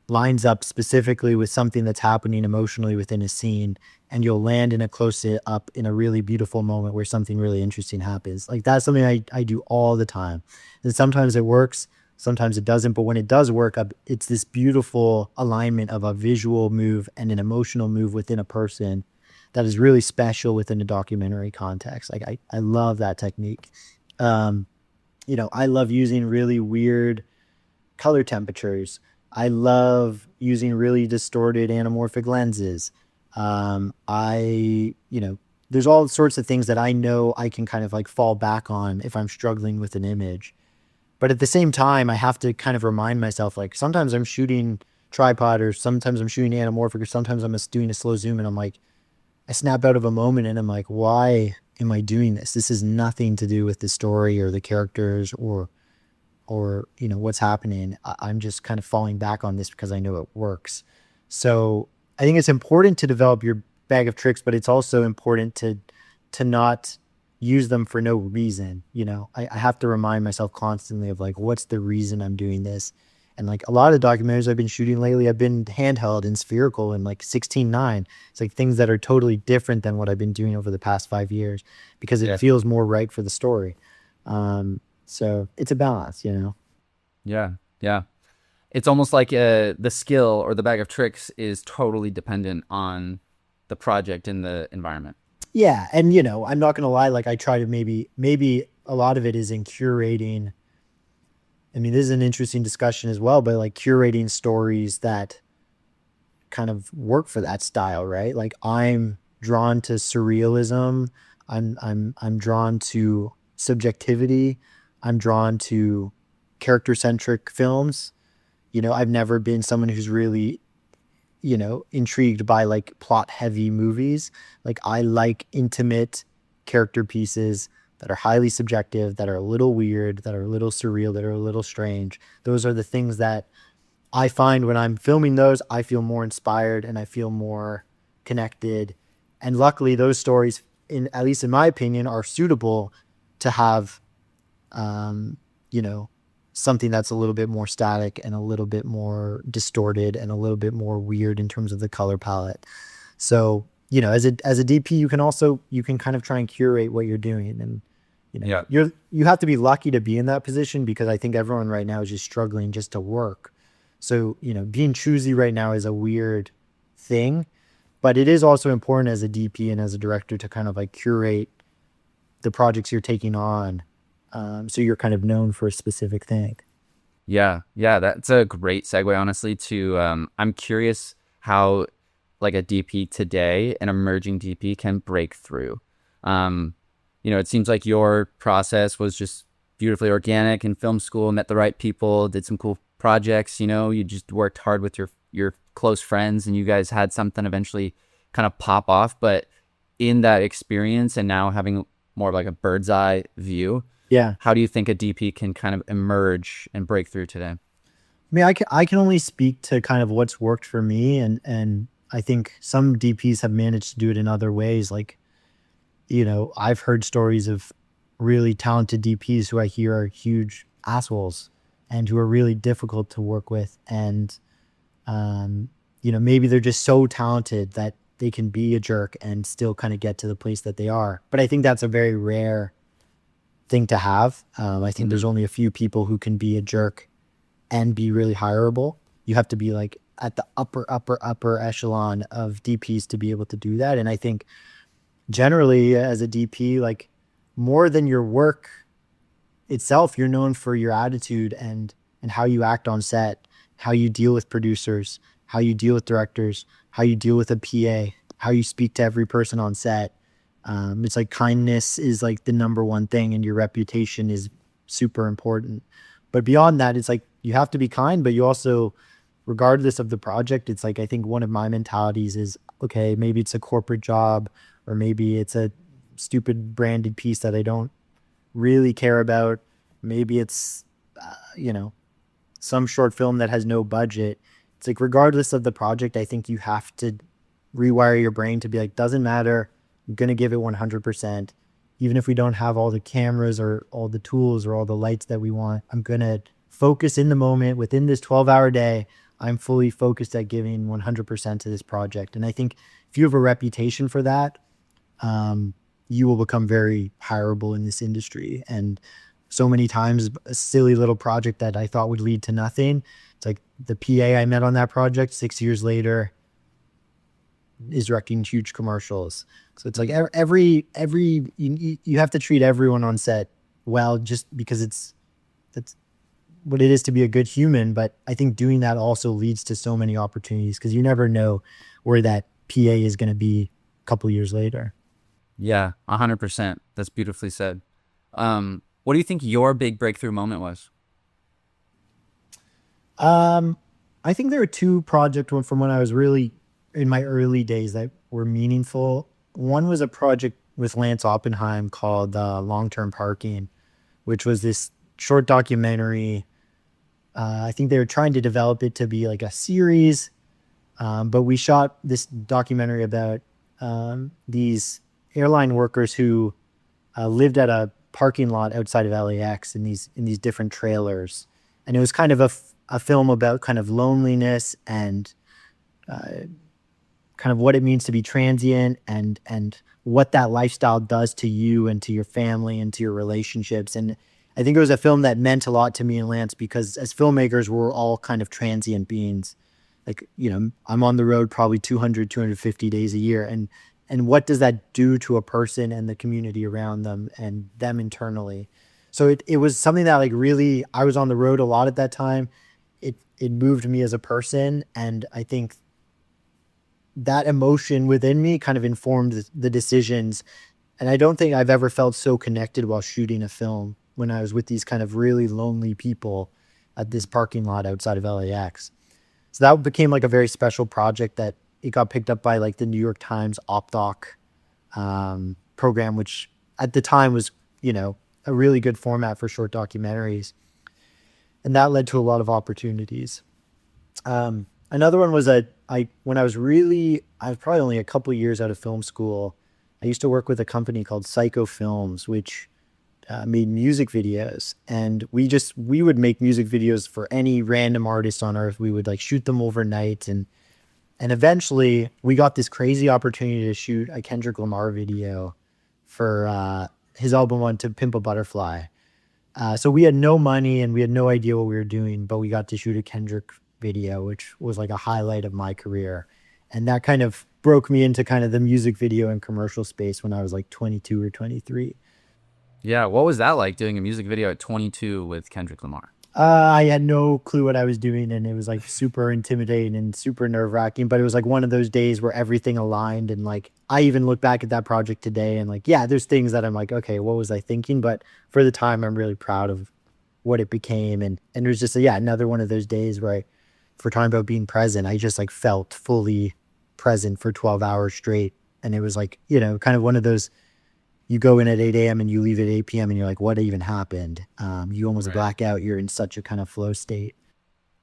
lines up specifically with something that's happening emotionally within a scene, and you'll land in a close up in a really beautiful moment where something really interesting happens. Like that's something I do all the time. And sometimes it works, sometimes it doesn't, but when it does work, it's this beautiful alignment of a visual move and an emotional move within a person that is really special within a documentary context. Like I love that technique. I love using really weird color temperatures. I love using really distorted anamorphic lenses. There's all sorts of things that I know I can kind of like fall back on if I'm struggling with an image. But at the same time, I have to kind of remind myself, like sometimes I'm shooting tripod or sometimes I'm shooting anamorphic or sometimes I'm just doing a slow zoom and I'm like, I snap out of a moment and I'm like, why am I doing this? This has nothing to do with the story or the characters or what's happening. I'm just kind of falling back on this because I know it works. So I think it's important to develop your bag of tricks, but it's also important to not use them for no reason. I have to remind myself constantly of like, what's the reason I'm doing this? And like a lot of the documentaries I've been shooting lately, I've been handheld and spherical and like 16:9. It's like things that are totally different than what I've been doing over the past 5 years because it feels more right for the story. So it's a balance, Yeah. Yeah. It's almost like the skill or the bag of tricks is totally dependent on the project and the environment. Yeah. And, I'm not going to lie. Like I try to maybe a lot of it is in curating. I mean, this is an interesting discussion as well, but like curating stories that kind of work for that style, right? Like I'm drawn to surrealism. I'm drawn to subjectivity. I'm drawn to character-centric films. I've never been someone who's really, intrigued by like plot-heavy movies. Like I like intimate character pieces that are highly subjective, that are a little weird, that are a little surreal, that are a little strange. Those are the things that I find when I'm filming those, I feel more inspired and I feel more connected. And luckily those stories, at least in my opinion, are suitable to have, something that's a little bit more static and a little bit more distorted and a little bit more weird in terms of the color palette. So, as a DP, you can kind of try and curate what you're doing. And, you have to be lucky to be in that position because I think everyone right now is just struggling just to work. So, being choosy right now is a weird thing, but it is also important as a DP and as a director to kind of like curate the projects you're taking on. So you're kind of known for a specific thing. Yeah. Yeah. That's a great segue, honestly, to I'm curious how like a DP today, an emerging DP can break through. It seems like your process was just beautifully organic in film school, met the right people, did some cool projects, you just worked hard with your close friends and you guys had something eventually kind of pop off. But in that experience and now having more of like a bird's eye view, Yeah. how do you think a DP can kind of emerge and break through today? I mean, I can only speak to kind of what's worked for me. And I think some DPs have managed to do it in other ways. Like, I've heard stories of really talented DPs who I hear are huge assholes and who are really difficult to work with. And, maybe they're just so talented that they can be a jerk and still kind of get to the place that they are. But I think that's a very rare thing to have. I think there's only a few people who can be a jerk and be really hireable. You have to be like at the upper echelon of DPs to be able to do that. And I think generally as a DP, like more than your work itself, you're known for your attitude and how you act on set, how you deal with producers, how you deal with directors, how you deal with a PA, how you speak to every person on set. It's like kindness is like the number one thing and your reputation is super important. But beyond that, it's like you have to be kind, but you also, regardless of the project, it's like I think one of my mentalities is, okay, maybe it's a corporate job, or maybe it's a stupid branded piece that I don't really care about. Maybe it's you know, some short film that has no budget. It's like regardless of the project, I think you have to rewire your brain to be like, doesn't matter. I'm gonna give it 100%. Even if we don't have all the cameras or all the tools or all the lights that we want, I'm gonna focus in the moment within this 12-hour day. I'm fully focused at giving 100% to this project. And I think if you have a reputation for that, you will become very hireable in this industry. And so many times, a silly little project that I thought would lead to nothing, it's like the PA I met on that project 6 years later is directing huge commercials. So it's like you have to treat everyone on set well, just because that's what it is to be a good human. But I think doing that also leads to so many opportunities, because you never know where that PA is going to be a couple years later. Yeah, 100%. That's beautifully said. What do you think your big breakthrough moment was? I think there were two projects from when I was really in my early days that were meaningful. One was a project with Lance Oppenheim called Long Term Parking, which was this short documentary. I think they were trying to develop it to be like a series, but we shot this documentary about these airline workers who lived at a parking lot outside of LAX in these different trailers, and it was kind of a film about kind of loneliness and kind of what it means to be transient, and what that lifestyle does to you and to your family and to your relationships. And I think it was a film that meant a lot to me and Lance, because as filmmakers, we're all kind of transient beings. Like, I'm on the road probably 200, 250 days a year. And what does that do to a person and the community around them and them internally? So it was something that, like, really, I was on the road a lot at that time. It moved me as a person. And I think that emotion within me kind of informed the decisions. And I don't think I've ever felt so connected while shooting a film, when I was with these kind of really lonely people at this parking lot outside of LAX. So that became like a very special project that it got picked up by like the New York Times OpDoc program, which at the time was, a really good format for short documentaries. And that led to a lot of opportunities. Another one was when I was probably only a couple years out of film school. I used to work with a company called Psycho Films, which made music videos, and we would make music videos for any random artist on earth. We would like shoot them overnight, and eventually we got this crazy opportunity to shoot a Kendrick Lamar video for his album on To Pimp a Butterfly. So we had no money and we had no idea what we were doing, but we got to shoot a Kendrick video, which was like a highlight of my career. And that kind of broke me into kind of the music video and commercial space when I was like 22 or 23. Yeah, what was that like, doing a music video at 22 with Kendrick Lamar? I had no clue what I was doing, and it was like super intimidating and super nerve wracking, but it was like one of those days where everything aligned. And like, I even look back at that project today and like, yeah, there's things that I'm like, okay, what was I thinking? But for the time, I'm really proud of what it became. And it was just, another one of those days where if we're talking about being present, I just like felt fully present for 12 hours straight. And it was like, kind of one of those, you go in at 8 a.m. and you leave at 8 p.m. and you're like, what even happened? You almost black out. You're in such a kind of flow state.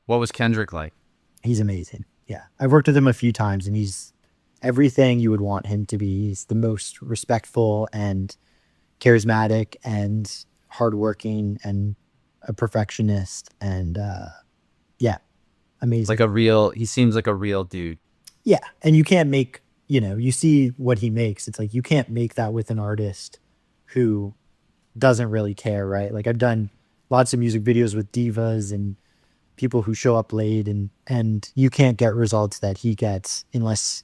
What was Kendrick like? He's amazing. Yeah. I've worked with him a few times, and he's everything you would want him to be. He's the most respectful and charismatic and hardworking and a perfectionist. And amazing. He seems like a real dude. Yeah. And you can't make, you see what he makes. It's like, you can't make that with an artist who doesn't really care, right? Like, I've done lots of music videos with divas and people who show up late, and you can't get results that he gets unless,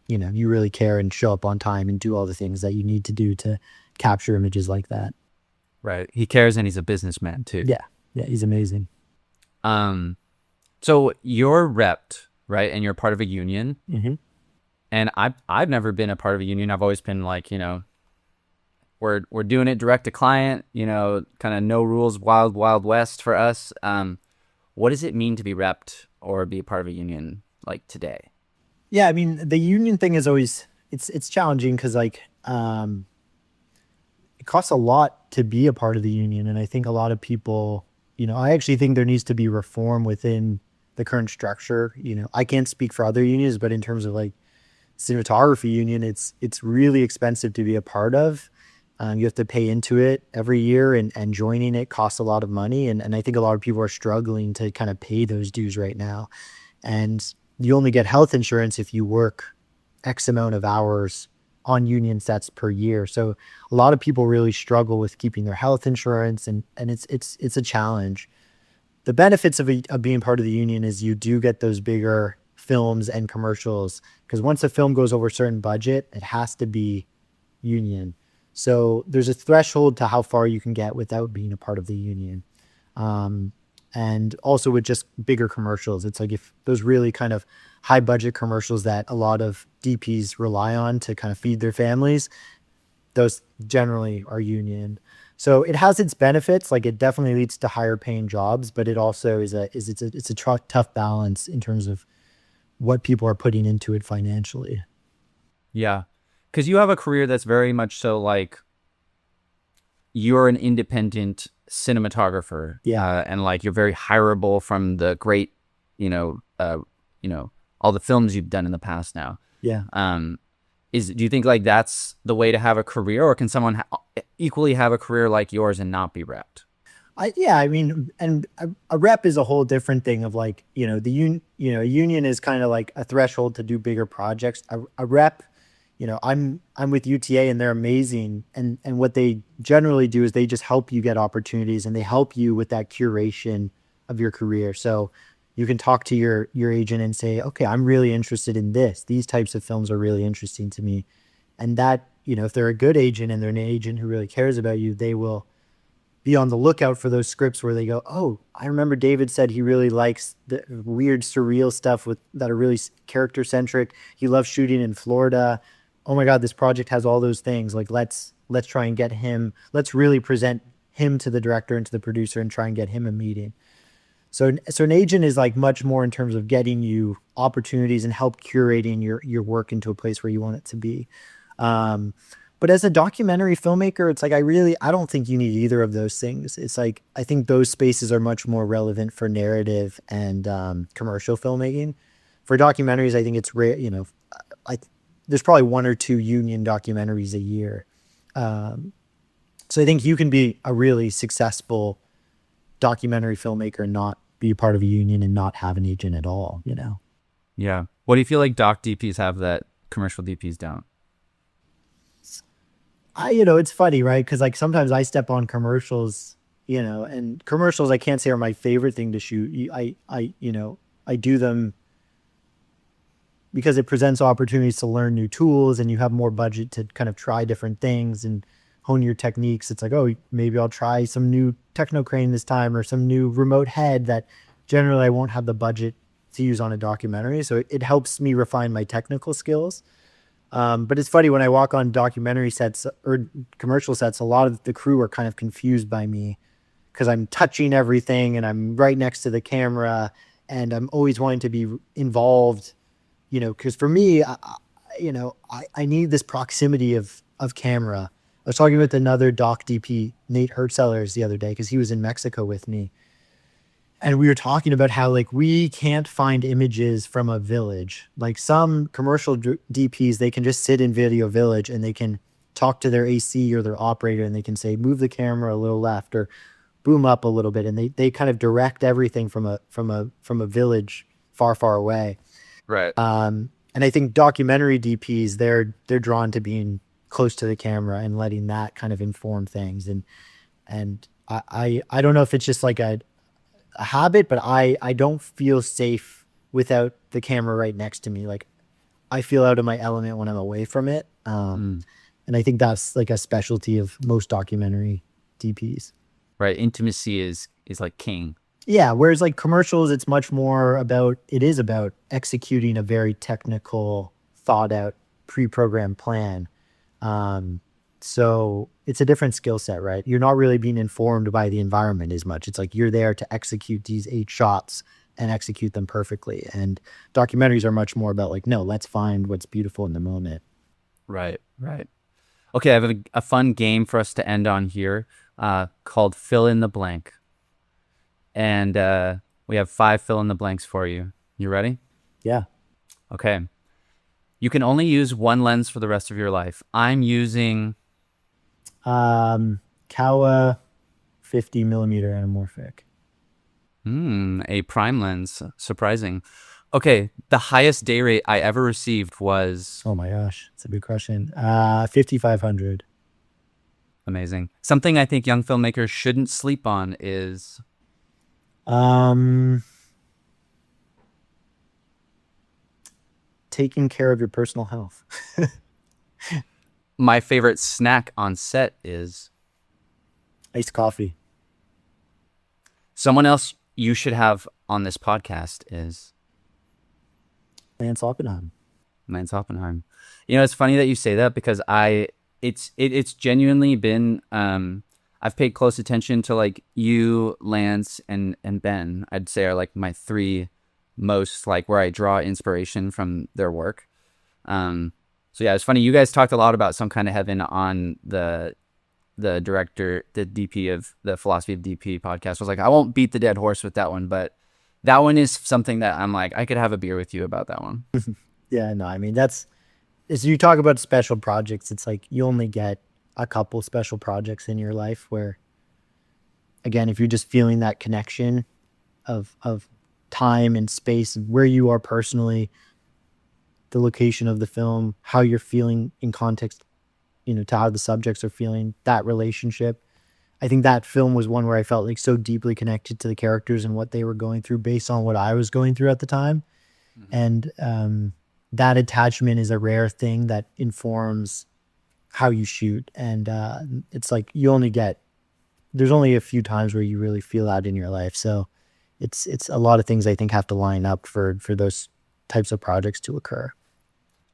you really care and show up on time and do all the things that you need to do to capture images like that. Right. He cares, and he's a businessman too. Yeah. Yeah. He's amazing. So you're repped, right? And you're part of a union. Mm-hmm. And I've never been a part of a union. I've always been like, we're doing it direct to client, kind of no rules, wild west for us. What does it mean to be repped or be a part of a union like today? Yeah, I mean, the union thing is always it's challenging because like it costs a lot to be a part of the union, and I think a lot of people, I actually think there needs to be reform within the current structure. I can't speak for other unions, but in terms of like cinematography union, it's really expensive to be a part of. You have to pay into it every year, and joining it costs a lot of money. And I think a lot of people are struggling to kind of pay those dues right now. And you only get health insurance if you work X amount of hours on union sets per year. So a lot of people really struggle with keeping their health insurance, and it's a challenge. The benefits of being part of the union is you do get those bigger films and commercials, because once a film goes over a certain budget, it has to be union. So there's a threshold to how far you can get without being a part of the union. Um, and also with just bigger commercials, it's like if those really kind of high budget commercials that a lot of DPs rely on to kind of feed their families, those generally are union. So it has its benefits. Like it definitely leads to higher paying jobs, but it also it's a tough balance in terms of what people are putting into it financially. Yeah, because you have a career that's very much so like you're an independent cinematographer, Yeah. and like you're very hireable from the great, all the films you've done in the past now. Yeah. Do you think like that's the way to have a career, or can someone equally have a career like yours and not be repped? Yeah, I mean, and a rep is a whole different thing of like, a union is kind of like a threshold to do bigger projects. A rep, I'm with UTA and they're amazing. And what they generally do is they just help you get opportunities, and they help you with that curation of your career. So you can talk to your agent and say, okay, I'm really interested in this. These types of films are really interesting to me. And that, if they're a good agent and they're an agent who really cares about you, they will be on the lookout for those scripts where they go, oh, I remember David said he really likes the weird surreal stuff that are really character centric. He loves shooting in Florida. Oh my God, this project has all those things. Like let's try and get him. Let's really present him to the director and to the producer and try and get him a meeting. So an agent is like much more in terms of getting you opportunities and help curating your work into a place where you want it to be. Um, but as a documentary filmmaker, it's like I don't think you need either of those things. It's like I think those spaces are much more relevant for narrative and commercial filmmaking. For documentaries, I think it's rare. I there's probably one or two union documentaries a year. Um, so I think you can be a really successful documentary filmmaker and not be a part of a union and not have an agent at all. Yeah. What do you feel like doc DPs have that commercial DPs don't? It's funny, right? Because like sometimes I step on commercials, and commercials I can't say are my favorite thing to shoot. I do them because it presents opportunities to learn new tools, and you have more budget to kind of try different things and hone your techniques. It's like, oh, maybe I'll try some new techno crane this time or some new remote head that generally I won't have the budget to use on a documentary. So it helps me refine my technical skills. But it's funny when I walk on documentary sets or commercial sets, a lot of the crew are kind of confused by me because I'm touching everything and I'm right next to the camera and I'm always wanting to be involved, because for me, I need this proximity of camera. I was talking with another doc DP, Nate Hertzellers, the other day because he was in Mexico with me. And we were talking about how like we can't find images from a village. Like some commercial DPs, they can just sit in Video Village and they can talk to their AC or their operator and they can say, move the camera a little left or boom up a little bit. And they kind of direct everything from a village far away. Right. And I think documentary DPs, they're drawn to being close to the camera and letting that kind of inform things. And I don't know if it's just like a habit, but I don't feel safe without the camera right next to me. Like I feel out of my element when I'm away from it. And I think that's like a specialty of most documentary DPs. Right. Intimacy is like king. Yeah. Whereas like commercials, it's much more about, it is about executing a very technical, thought out, pre-programmed plan. So it's a different skill set, right? You're not really being informed by the environment as much. It's like you're there to execute these 8 shots and execute them perfectly. And documentaries are much more about like, no, let's find what's beautiful in the moment. Right, right. Okay, I have a fun game for us to end on here called Fill in the Blank. And we have 5 fill in the blanks for you. You ready? Yeah. Okay. You can only use one lens for the rest of your life. I'm using Kawa 50 millimeter anamorphic. a prime lens. Surprising. Okay, the highest day rate I ever received was Oh my gosh, it's a big question. 5,500. amazing. Something I think young filmmakers shouldn't sleep on is Taking care of your personal health. my favorite snack on set is Iced coffee. someone else you should have on this podcast is Lance Oppenheim. Lance Oppenheim. You know, it's funny that you say that because it's genuinely been I've paid close attention to like you, Lance, and Ben. I'd say are like my 3 most like where I draw inspiration from their work. So yeah, it's funny. You guys talked a lot about Some Kind of Heaven on the director, the DP of the Philosophy of DP podcast. I was like, I won't beat the dead horse with that one, but that one is something that I'm like, I could have a beer with you about that one. Yeah, no, I mean, as you talk about special projects, it's like you only get a couple special projects in your life where, again, if you're just feeling that connection of time and space, where you are personally, the location of the film, how you're feeling in context, to how the subjects are feeling, that relationship. I think that film was one where I felt like so deeply connected to the characters and what they were going through based on what I was going through at the time. And that attachment is a rare thing that informs how you shoot. And it's like there's only a few times where you really feel that in your life. So it's a lot of things I think have to line up for those types of projects to occur.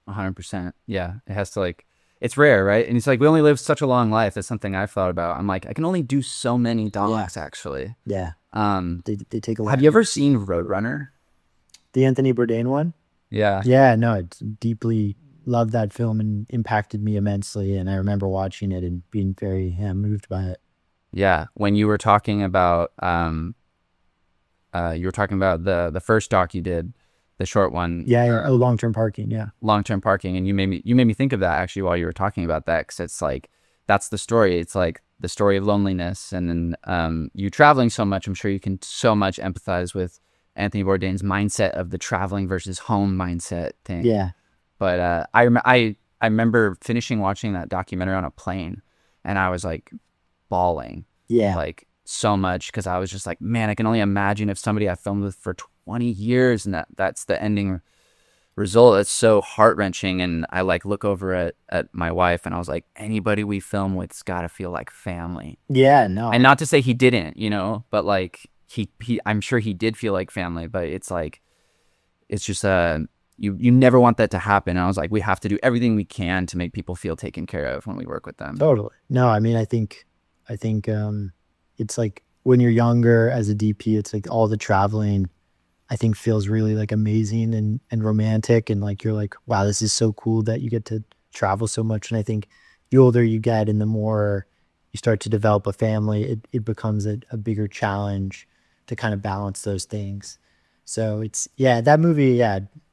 100%. Yeah, it has to like, it's rare, right? And it's like we only live such a long life. That's something I've thought about. I'm like, I can only do so many docs actually. Yeah. They take a lot. Have you ever seen Roadrunner? The Anthony Bourdain one? Yeah. Yeah, no, it's deeply loved that film and impacted me immensely. And I remember watching it and being very moved by it. Yeah. When you were talking about the first doc you did, the short one. Yeah. Oh, long-term parking. Yeah. Long-term parking. And you made me think of that actually while you were talking about that. Cause it's like, that's the story. It's like the story of loneliness. And then you traveling so much, I'm sure you can so much empathize with Anthony Bourdain's mindset of the traveling versus home mindset thing. Yeah. But I remember finishing watching that documentary on a plane and I was like bawling. Yeah. Like so much because I was just like, man, I can only imagine if somebody I filmed with for 20 years and that's the ending result. It's so heart-wrenching. And I like look over at my wife and I was like, anybody we film with's got to feel like family. Yeah, no. And not to say he didn't, but like he I'm sure he did feel like family, but it's like, it's just you never want that to happen. And I was like, we have to do everything we can to make people feel taken care of when we work with them. Totally. No, I mean, I think it's like when you're younger as a DP, it's like all the traveling I think feels really like amazing and romantic. And like, you're like, wow, this is so cool that you get to travel so much. And I think the older you get and the more you start to develop a family, it becomes a bigger challenge to kind of balance those things. So that movie,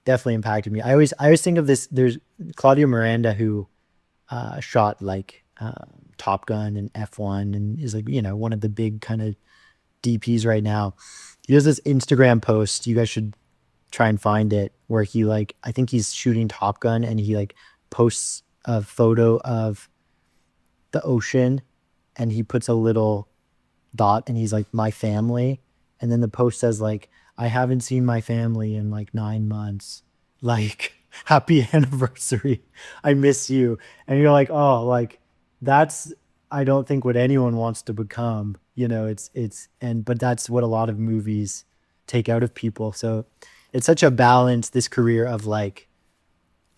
definitely impacted me. I always think of this, there's Claudio Miranda who shot like Top Gun and F1 and is like, one of the big kind of DPs right now. He does this Instagram post, you guys should try and find it, where he like, I think he's shooting Top Gun and he like posts a photo of the ocean and he puts a little dot and he's like, my family. And then the post says like, I haven't seen my family in like 9 months. Like, happy anniversary. I miss you. And you're like, oh, like that's, I don't think what anyone wants to become, but that's what a lot of movies take out of people. So it's such a balance, this career of like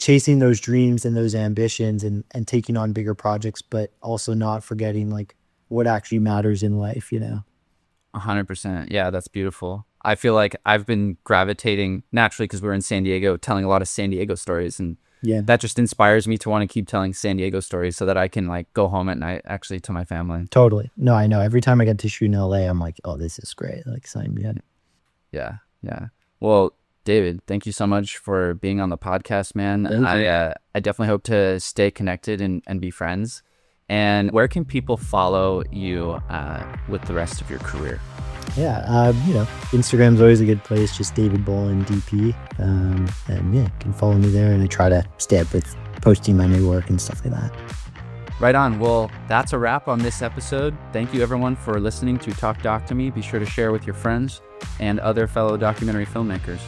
chasing those dreams and those ambitions and taking on bigger projects, but also not forgetting like what actually matters in life, 100%. Yeah, that's beautiful. I feel like I've been gravitating naturally because we're in San Diego, telling a lot of San Diego stories, and Yeah, that just inspires me to want to keep telling San Diego stories so that I can like go home at night actually to my family. totally. No, I know. Every time I get to shoot in LA, I'm like, oh, this is great. Like, sign me up. Yeah, yeah. Well, David, thank you so much for being on the podcast, man. I definitely hope to stay connected and be friends. And where can people follow you with the rest of your career? Yeah, Instagram's always a good place, just David Bolen DP. And yeah, you can follow me there, and I try to stay up with posting my new work and stuff like that. Right on. Well, that's a wrap on this episode. Thank you everyone for listening to Talk Doc to Me. Be sure to share with your friends and other fellow documentary filmmakers.